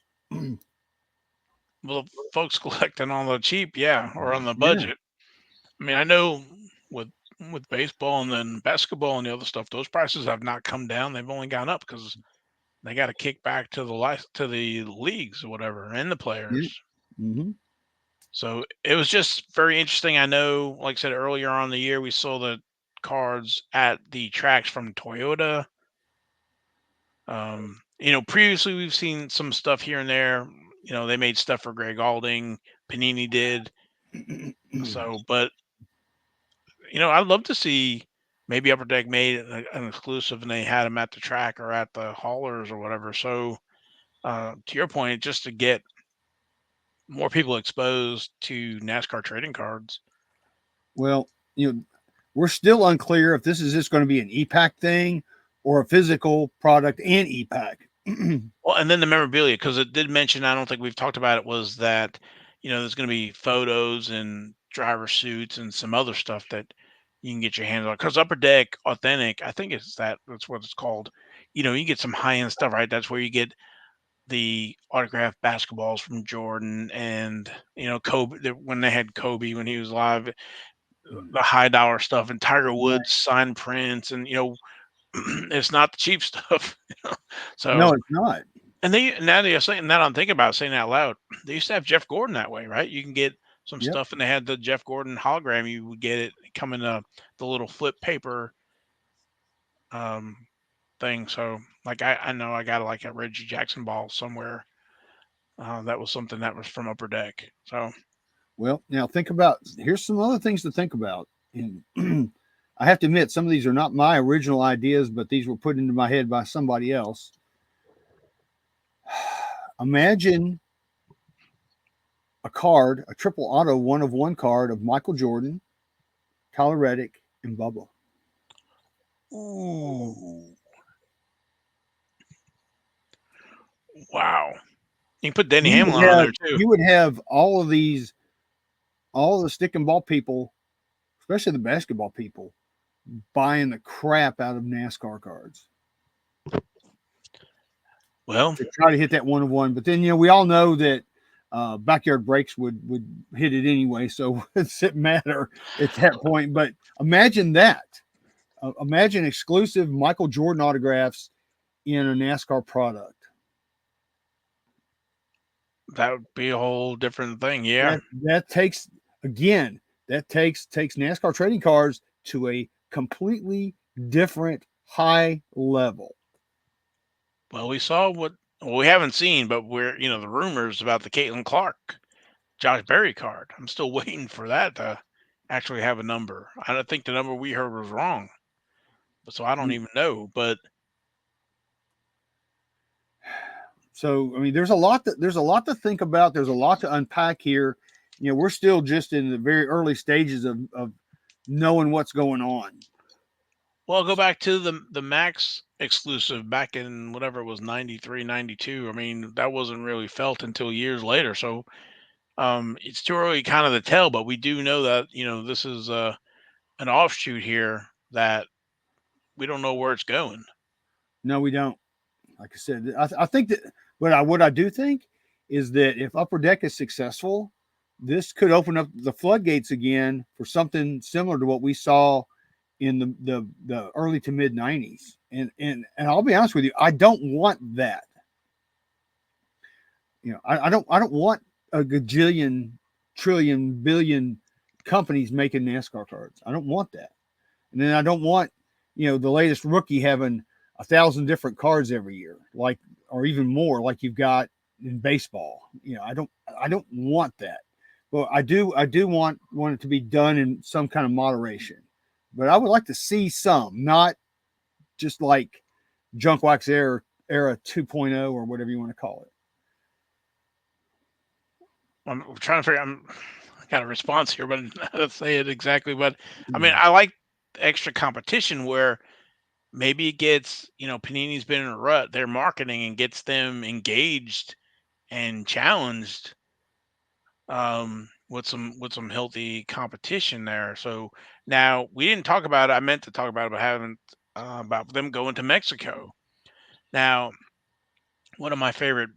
Well, folks collecting on the cheap, yeah, or on the Yeah. budget. I mean, I know with baseball and then basketball and the other stuff, those prices have not come down. They've only gone up because they got to kick back to to the leagues or whatever and the Yeah. players. Mm-hmm. So it was just very interesting. I know, like I said earlier on in the year, we saw the cards at the tracks from Toyota. Previously we've seen some stuff here and there. They made stuff for Greg Alding, Panini did. So, but I'd love to see maybe Upper Deck made an exclusive and they had them at the track or at the haulers or whatever. So, to your point, just to get more people exposed to NASCAR trading cards. Well, we're still unclear if this is just going to be an EPAC thing or a physical product and EPAC. Well, and then the memorabilia, because it did mention, I don't think we've talked about it, was that, there's going to be photos and driver suits and some other stuff that you can get your hands on. Because Upper Deck Authentic, I think that's what it's called. You get some high end stuff, right? That's where you get the autographed basketballs from Jordan and, Kobe, when they had Kobe when he was live, the high dollar stuff, and Tiger Right. Woods signed prints, and, it's not the cheap stuff. So, No, it's not. and they now they're saying, now that I'm thinking about saying it out loud, they used to have Jeff Gordon that way, right? You can get some Yep. stuff, and they had the Jeff Gordon hologram. You would get it come in the little flip paper um, thing. So, like, I know I got like a Reggie Jackson ball somewhere. That was something that was from Upper Deck. So, Well, now here's some other things to think about. And I have to admit, some of these are not my original ideas, but these were put into my head by somebody else. Imagine a triple auto 1 of 1 card of Michael Jordan, Tyler Reddick, and Bubba. ooh, wow! You can put Denny You would Hamlin on have there too. you would have all the stick and ball people, especially the basketball people, buying the crap out of NASCAR cards Well, to try to hit that 1 of 1. But then we all know that backyard breaks would hit it anyway, so it doesn't matter at that point. But imagine that. Imagine exclusive Michael Jordan autographs in a NASCAR product. that would be a whole different thing. Yeah. That takes again that takes NASCAR trading cards to a completely different high level. Well, we saw what, well, we haven't seen, but we're the rumors about the Caitlin Clark Josh Berry card. I'm still waiting for that to actually have a number. I don't think the number we heard was wrong, so I don't even know. But So I mean, there's a lot to think about. There's a lot to unpack here. We're still just in the very early stages of knowing what's going on. well, I'll go back to the Max exclusive back in whatever it was 93, 92. I mean, that wasn't really felt until years later. So it's too early kind of to tell, but we do know that this is an offshoot here that we don't know where it's going. No, we don't. Like I said, I think that what I do think is that if Upper Deck is successful, this could open up the floodgates again for something similar to what we saw in the early to mid '90s. And I'll be honest with you, I don't want that. I don't want a gajillion, trillion, billion companies making NASCAR cards. I don't want that. And then I don't want the latest rookie having 1,000 different cards every year, like, or even more, like you've got in baseball. I don't want that. But I do want it to be done in some kind of moderation. But I would like to see some, not just like junk wax era 2.0 or whatever you want to call it. I'm trying to figure. I got a response here, but how to say it exactly. But I mean, Yeah. I like extra competition where maybe it gets Panini's been in a rut. Their marketing and gets them engaged and challenged with some healthy competition there. So now we didn't talk about it. I meant to talk about it, but haven't about them going to Mexico. Now, one of my favorite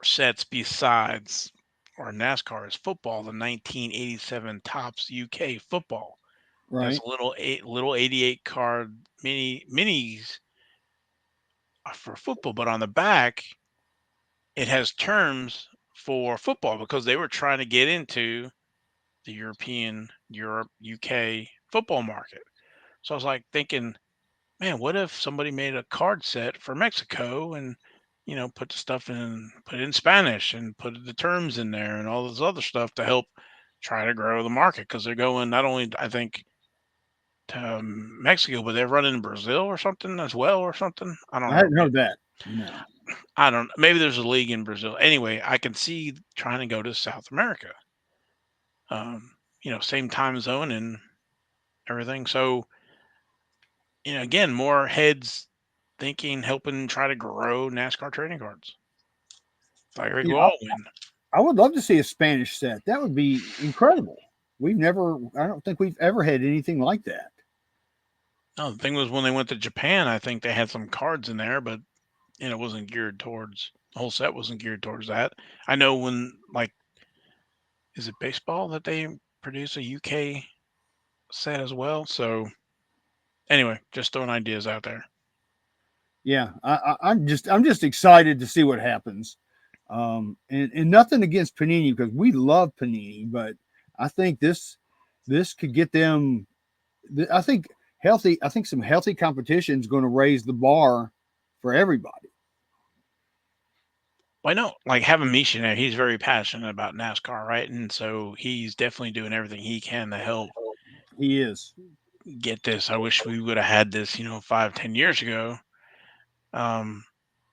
sets besides or NASCAR is football, the 1987 Topps UK football. Has Right. a little 88 card minis for football, but on the back it has terms for football because they were trying to get into the Europe, UK football market. So I was like thinking, man, what if somebody made a card set for Mexico and put the stuff put it in Spanish and put the terms in there and all this other stuff to help try to grow the market because they're going not only I think to Mexico, but they're running in Brazil or something as well or something. I don't I know. hadn't heard that. No. I don't. Maybe there's a league in Brazil. Anyway, I can see trying to go to South America. Same time zone and everything. So again, more heads thinking, helping try to grow NASCAR trading cards. Like Rick You will know, all win. I would love to see a Spanish set. That would be incredible. I don't think we've ever had anything like that. No, the thing was when they went to Japan, I think they had some cards in there, but it wasn't geared towards the whole set wasn't geared towards that. I know when like is it baseball that they produce a UK set as well? So anyway, just throwing ideas out there. Yeah, I'm just excited to see what happens. And nothing against Panini because we love Panini, but I think this could get them. I think healthy. I think some healthy competition is going to raise the bar for everybody. Well, I know, like having Misha there, he's very passionate about NASCAR, right? And so he's definitely doing everything he can to help He is. get this. I wish we would have had this, 5, 10 years ago. Um,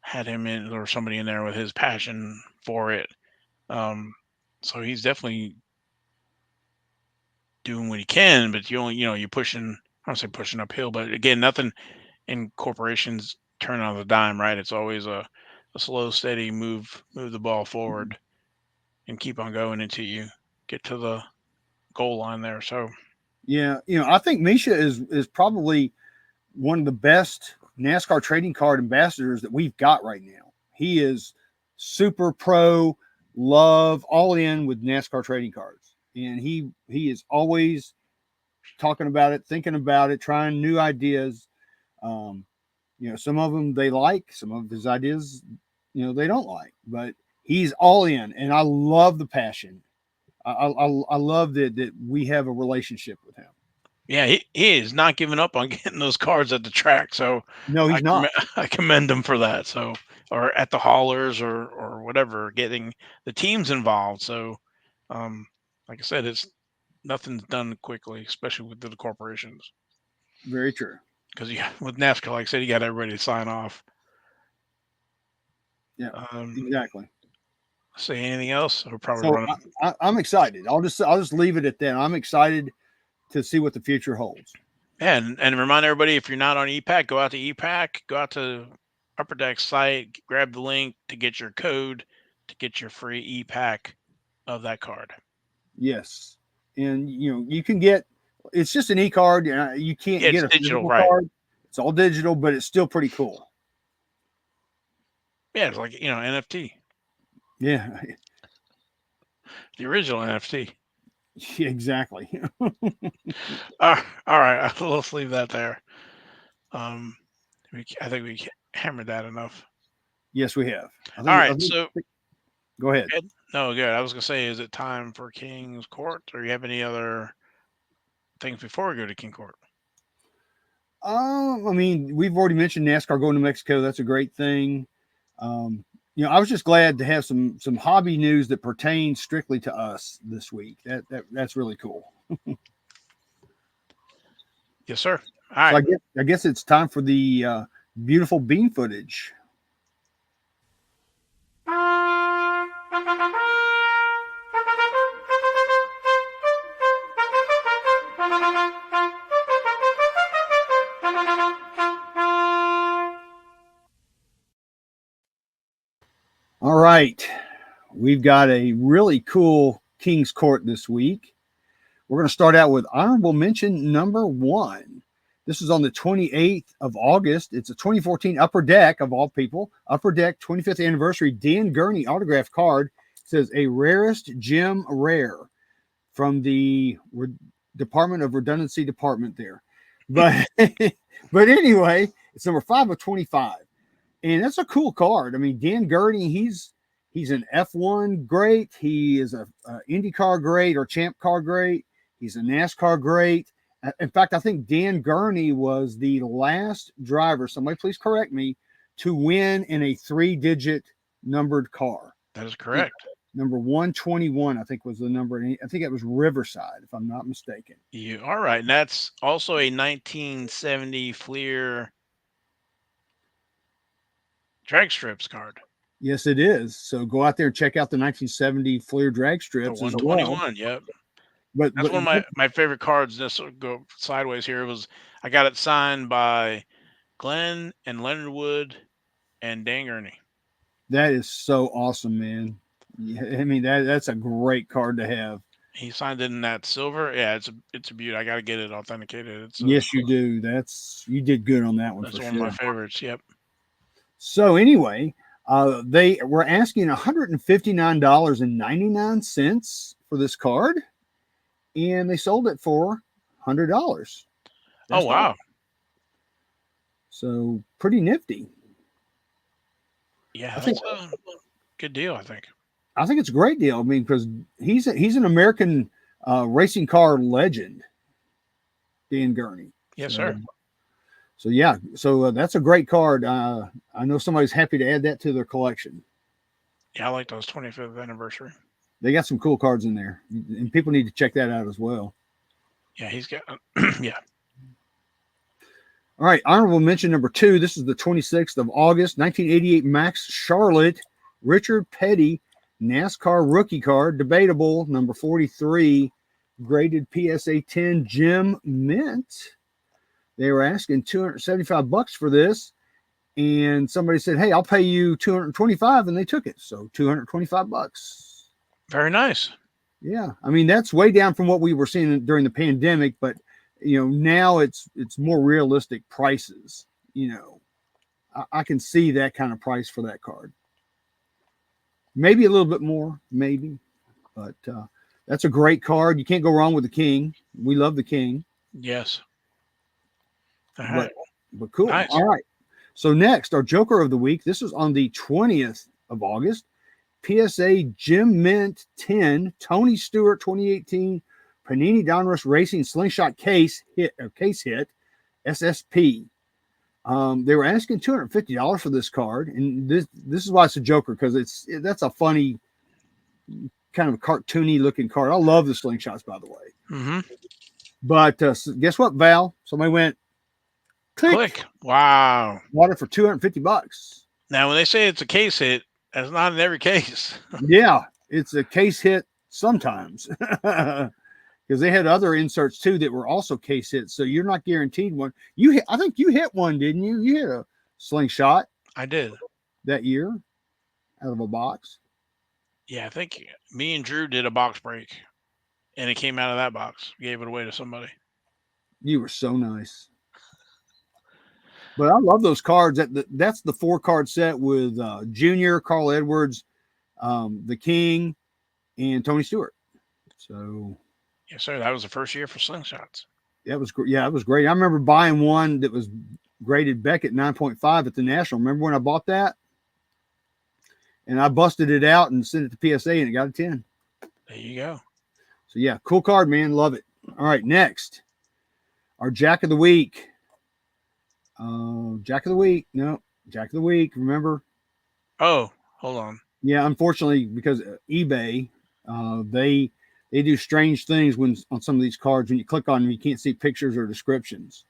had him in or somebody in there with his passion for it. Um, so he's definitely doing what he can, but you're pushing. I don't say pushing uphill, but again, nothing in corporations turn on the dime, right? It's always a slow, steady move the ball forward and keep on going until you get to the goal line there. So Yeah, I think Misha is probably one of the best NASCAR trading card ambassadors that we've got right now. He is super pro, love, all in with NASCAR trading cards, and he is always talking about it, thinking about it, trying new ideas. Um, some of them they like, some of his ideas, they don't like, but he's all in, and I love the passion. I love that we have a relationship with him. yeah, he is not giving up on getting those cards at the track. So No, he's not. I commend him for that. So or at the haulers or whatever, getting the teams involved. So Like I said, nothing's done quickly, especially with the corporations. Very true. Because with NASCAR, like I said, you got everybody to sign off. Yeah, Um, exactly. say anything else? We're probably So running. I'm excited. I'll just leave it at that. I'm excited to see what the future holds. Yeah, and remind everybody, if you're not on EPAC, go out to EPAC, go out to Upper Deck site, grab the link to get your code to get your free EPAC of that card. Yes, and you can get. It's just an e-card. You can't Yeah, it's get a digital, physical right? card. It's all digital, but it's still pretty cool. Yeah, it's like NFT, Yeah, the original NFT. exactly. All right, let's leave that there. Um, I think we hammered that enough. Yes, we have. All right, so Go ahead. good. No, good. I was gonna say, is it time for King's Court, or you have any other things before we go to King Court? I mean, we've already mentioned NASCAR going to Mexico. That's a great thing. Um, I was just glad to have some hobby news that pertains strictly to us this week. That's really cool. Yes, sir. All So right. I guess it's time for the beautiful bean footage. All right. We've got a really cool King's Court this week. We're going to start out with honorable mention number 1. This is on the 28th of August. It's a 2014 Upper Deck, of all people. Upper Deck 25th anniversary Dan Gurney autograph card. It says a rarest gem rare from the Department of Redundancy department there. But but anyway, it's number 5 of 25. And that's a cool card. I mean, Dan Gurney, he's an F1 great. He is a IndyCar great or Champ Car great. He's a NASCAR great. In fact, I think Dan Gurney was the last driver, somebody please correct me, to win in a 3-digit numbered car. That is correct. Number 121, I think, was the number. I think it was Riverside, if I'm not mistaken. You are right. And that's also a 1970 Fleer drag strips card. Yes, it is. So go out there and check out the 1970 Fleer drag strips. The 121, well. Yep. But that's one of my favorite cards. This will go sideways here. I got it signed by Glenn and Leonard Wood and Dan Gurney. That is so awesome, man. I mean, that's a great card to have. He signed it in that silver. Yeah, it's a beauty. I got to get it authenticated. Yes, you do. You did good on that one. That's for one sure. of my favorites. Yep. So anyway, they were asking $159.99 for this card, and they sold it for $100. Oh wow! All. So pretty nifty. Yeah, that's a good deal. I think it's a great deal. I mean, because he's an American racing car legend, Dan Gurney. Yes, sir. So yeah, that's a great card. I know somebody's happy to add that to their collection. Yeah, I like those 25th anniversary. They got some cool cards in there, and people need to check that out as well. Yeah, he's got yeah. All right, honorable mention number 2. This is the 26th of August, 1988 Max Charlotte Richard Petty NASCAR rookie card, debatable, number 43, graded PSA 10 gem mint. They were asking $275 for this, and somebody said, "Hey, I'll pay you $225," and they took it. So $225. Very nice. Yeah, I mean that's way down from what we were seeing during the pandemic, but now it's more realistic prices. I can see that kind of price for that card. Maybe a little bit more, maybe, but that's a great card. You can't go wrong with the King. We love the King. Yes. All right. But cool. Nice. All right. So next, our Joker of the Week. This is on the 20th of August. PSA Gem Mint 10, Tony Stewart 2018 Panini Donruss Racing Slingshot case hit SSP. They were asking $250 for this card, and this is why it's a Joker, because that's a funny kind of a cartoony looking card. I love the slingshots, by the way. Mm-hmm. But guess what, Val? Somebody went click. Wow. Bought it for $250. Now, when they say it's a case hit, that's not in every case. Yeah, it's a case hit sometimes. Because they had other inserts too that were also case hits, so you're not guaranteed one. I think you hit one, didn't you? You hit a slingshot. I did that year out of a box. Yeah, I think me and Drew did a box break, and it came out of that box. Gave it away to somebody. You were so nice. But I love those cards. That's the 4-card set with Junior, Carl Edwards, the King, and Tony Stewart. So. Yes, sir. That was the first year for slingshots. That was it was great. I remember buying one that was graded Beckett 9.5 at the National. Remember when I bought that? And I busted it out and sent it to PSA, and it got a 10. There you go. So yeah, cool card, man. Love it. All right, next, our Jack of the Week. Jack of the Week. No, Jack of the Week. Remember? Oh, hold on. Yeah, unfortunately, because eBay, they do strange things on some of these cards. When you click on them, you can't see pictures or descriptions.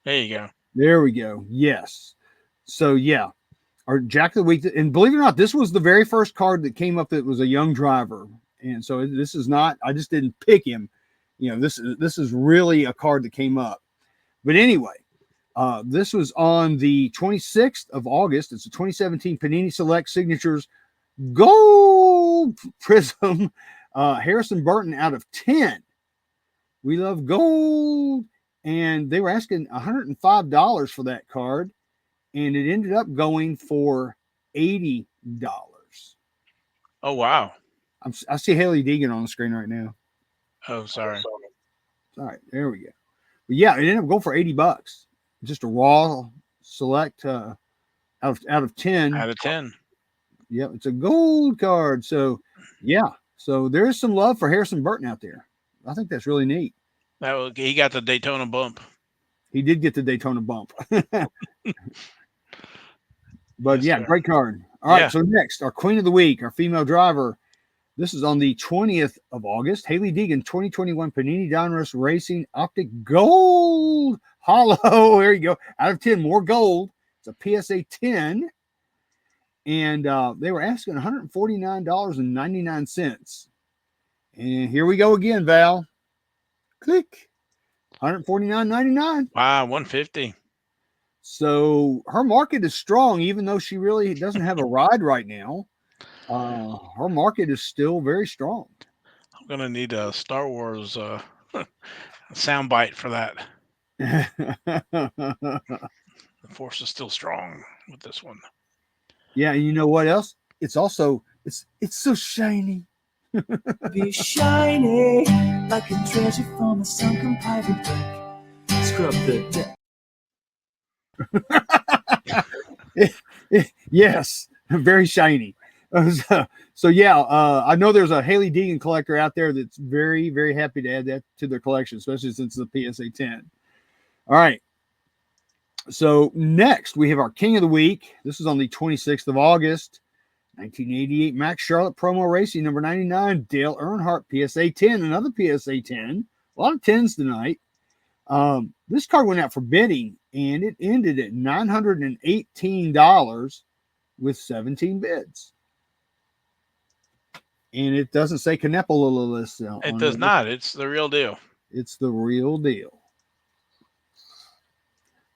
There you go. There we go. Yes. So yeah, our Jack of the Week, and believe it or not, this was the very first card that came up that was a young driver, and so this is not. I just didn't pick him. You know, this is really a card that came up. But anyway, this was on the 26th of August. It's a 2017 Panini Select Signatures Gold Prism. Harrison Burton out of 10. We love gold. And they were asking $105 for that card. And it ended up going for $80. Oh, wow. I see Haley Deegan on the screen right now. Oh, sorry. All right, there we go. But yeah, it ended up going for $80. Just a raw select out of 10. Out of 10. Yep, it's a gold card. So yeah. So there is some love for Harrison Burton out there. I think that's really neat. He got the Daytona bump. He did get the Daytona bump. But yes, yeah, sir. Great card. All right, so next, our Queen of the Week, our female driver. This is on the 20th of August. Haley Deegan, 2021 Panini Donruss Racing Optic Gold Hollow. There you go. Out of 10, more gold. It's a PSA 10. And they were asking $149.99. And here we go again, Val. Click. $149.99. Wow, $150. So her market is strong, even though she really doesn't have a ride right now. Her market is still very strong. I'm going to need a Star Wars soundbite for that. The force is still strong with this one. Yeah, and you know what else? It's also it's so shiny. Be shiny like a treasure from a sunken pirate deck. Scrub the deck. Yes, very shiny. So yeah, I know there's a Haley Deegan collector out there that's very, very happy to add that to their collection, especially since it's a PSA 10. All right. So next we have our King of the Week. This is on the 26th of August, 1988 Max Charlotte Promo Racing number 99, Dale Earnhardt PSA 10, another PSA 10. A lot of 10s tonight. This card went out for bidding and it ended at $918 with 17 bids. And it doesn't say Canepolis. It does not. It's the real deal. It's the real deal.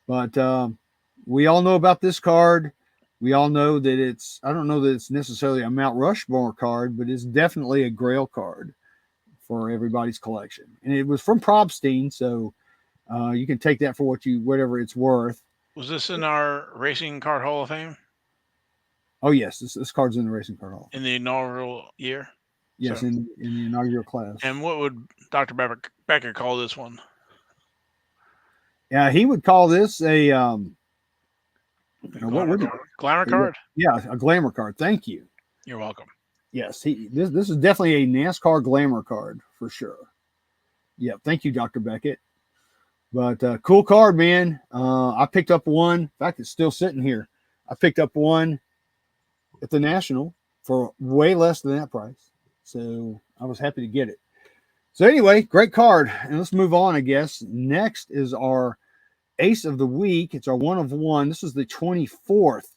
But we all know about this card. We all know that I don't know that it's necessarily a Mount Rushmore card, but it's definitely a Grail card for everybody's collection. And it was from Probstein, so you can take that for whatever it's worth. Was this in our Racing Card Hall of Fame? Oh, yes. This card's in the Racing Card Hall. In the inaugural year? Yes, so, in the inaugural class. And what would Dr. Becker call this one? Yeah, he would call this a glamour card? Yeah, a glamour card. Thank you. You're welcome. Yes, this is definitely a NASCAR glamour card for sure. Yeah, thank you, Dr. Beckett. But cool card, man. I picked up one. In fact, it's still sitting here. I picked up one at the National for way less than that price. So I was happy to get it. So anyway, great card. And let's move on, I guess. Next is our Ace of the Week. It's our 1 of 1. This is the 24th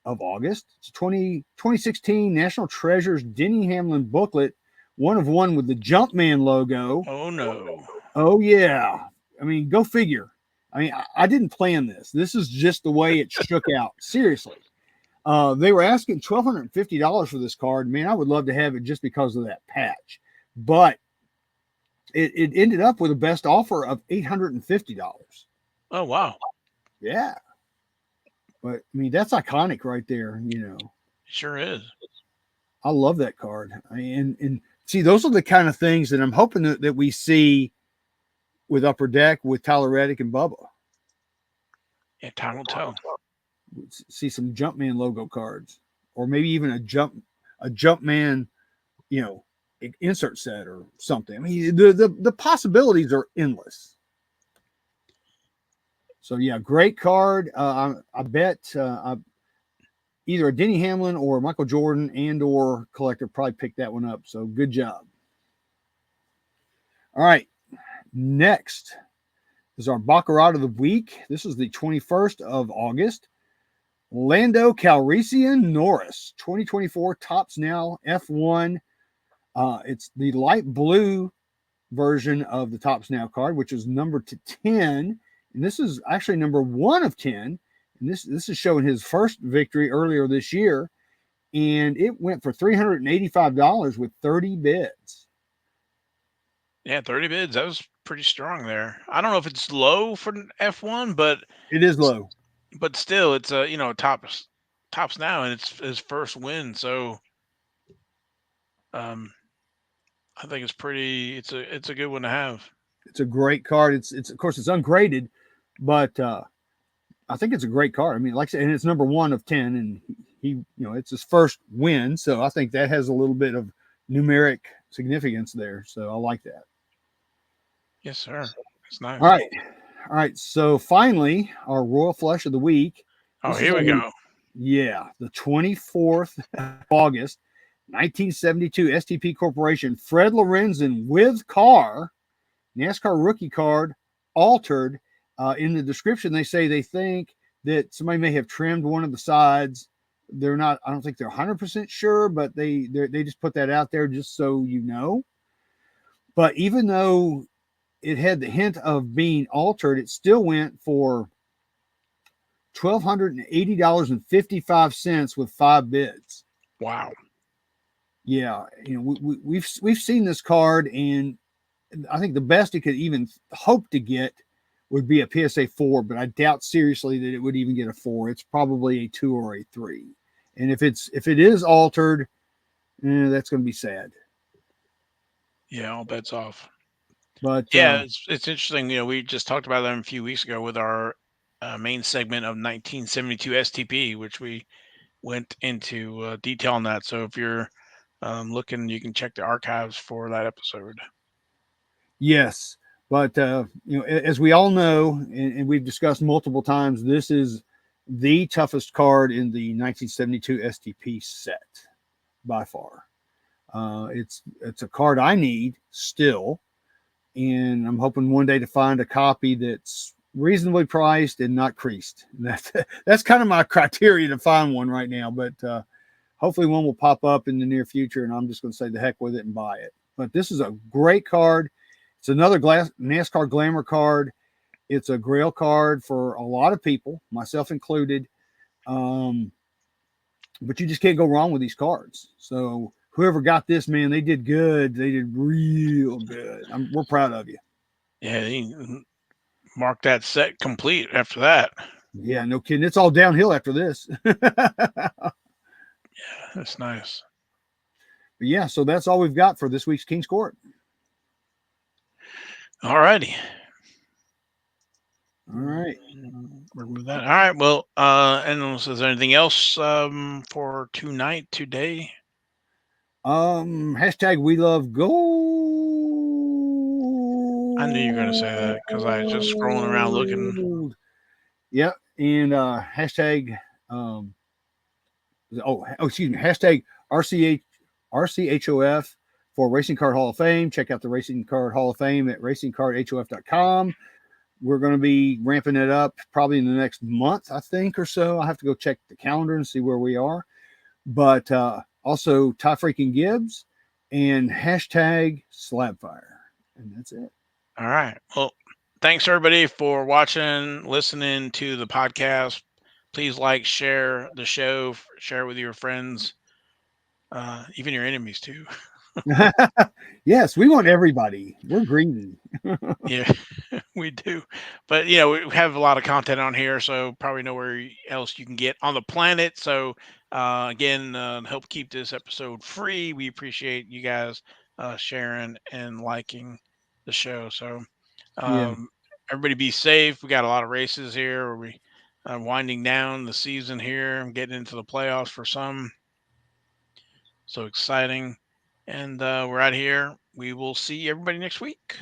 of August. It's 2016 National Treasures Denny Hamlin booklet. 1 of 1 with the Jumpman logo. Oh, no. Oh, yeah. I mean, go figure. I mean, I didn't plan this. This is just the way it shook out. Seriously. They were asking $1,250 for this card. Man, I would love to have it just because of that patch. But it ended up with a best offer of $850. Oh, wow. Yeah. But, I mean, that's iconic right there, you know. Sure is. I love that card. And see, those are the kind of things that I'm hoping that we see with Upper Deck, with Tyler Reddick and Bubba. Yeah, time will tell. See some Jumpman logo cards, or maybe even a Jumpman, you know, insert set or something. I mean, the possibilities are endless. So yeah, great card. I bet either a Denny Hamlin or Michael Jordan and or collector probably picked that one up. So good job. All right, next is our Baccarat of the week. This is the 21st of August. Lando Norris, 2024 Tops Now F1. It's the light blue version of the Tops Now card, which is number to 10. And this is actually number 1 of 10. And this is showing his first victory earlier this year. And it went for $385 with 30 bids. Yeah, 30 bids. That was pretty strong there. I don't know if it's low for F1, but it is low. But still, it's a tops now, and it's his first win. So, I think it's pretty. It's a good one to have. It's a great card. It's of course it's ungraded, but I think it's a great card. I mean, like I said, and it's number 1 of 10, and he it's his first win, so I think that has a little bit of numeric significance there. So I like that. Yes, sir. It's nice. All right. So finally, our Royal Flush of the week. Oh, here we go. Yeah, the 24th of August, 1972 STP Corporation, Fred Lorenzen with car, NASCAR rookie card, altered. In the description, they say they think that somebody may have trimmed one of the sides. They're not, I don't think they're 100% sure, but they just put that out there just so you know. But even though it had the hint of being altered, it still went for $1,280.55 with 5 bids. Wow. Yeah, we've seen this card, and I think the best it could even hope to get would be a PSA 4, but I doubt seriously that it would even get a 4. It's probably a 2 or a 3. And if it is altered, that's going to be sad. Yeah, all bets off. But yeah, it's interesting. We just talked about that a few weeks ago with our main segment of 1972 STP, which we went into detail on that. So if you're looking, you can check the archives for that episode. Yes, but as we all know, and we've discussed multiple times, this is the toughest card in the 1972 STP set by far. It's a card I need still. And I'm hoping one day to find a copy that's reasonably priced and not creased. That's kind of my criteria to find one right now. But hopefully one will pop up in the near future, and I'm just going to say the heck with it and buy it. But this is a great card. It's another NASCAR Glamour card. It's a grail card for a lot of people, myself included. But you just can't go wrong with these cards. So whoever got this, man, they did good. They did real good. We're proud of you. Yeah, they marked that set complete after that. Yeah, no kidding. It's all downhill after this. Yeah, that's nice. But yeah, so that's all we've got for this week's King's Court. All righty. All right. Remove that. All right. Well, and is there anything else for today? Hashtag we love gold. I knew you were going to say that because I was just scrolling around looking. Yep. And hashtag, excuse me, hashtag RCHOF for Racing Card Hall of Fame. Check out the Racing Card Hall of Fame at racingcardhof.com. We're going to be ramping it up probably in the next month, I think, or so. I have to go check the calendar and see where we are. But also Ty Freaking Gibbs and hashtag Slabfire. And that's it. All right. Well, thanks everybody for watching, listening to the podcast. Please like, share the show, share it with your friends, even your enemies too. Yes, we want everybody. We're greedy. Yeah, we do. But you know, we have a lot of content on here, so probably nowhere else you can get on the planet. So again, help keep this episode free. We appreciate you guys sharing and liking the show. So Yeah. everybody be safe. We got a lot of races here. Where we winding down the season here. I'm getting into the playoffs for some. So exciting. And we're out here. We will see everybody next week.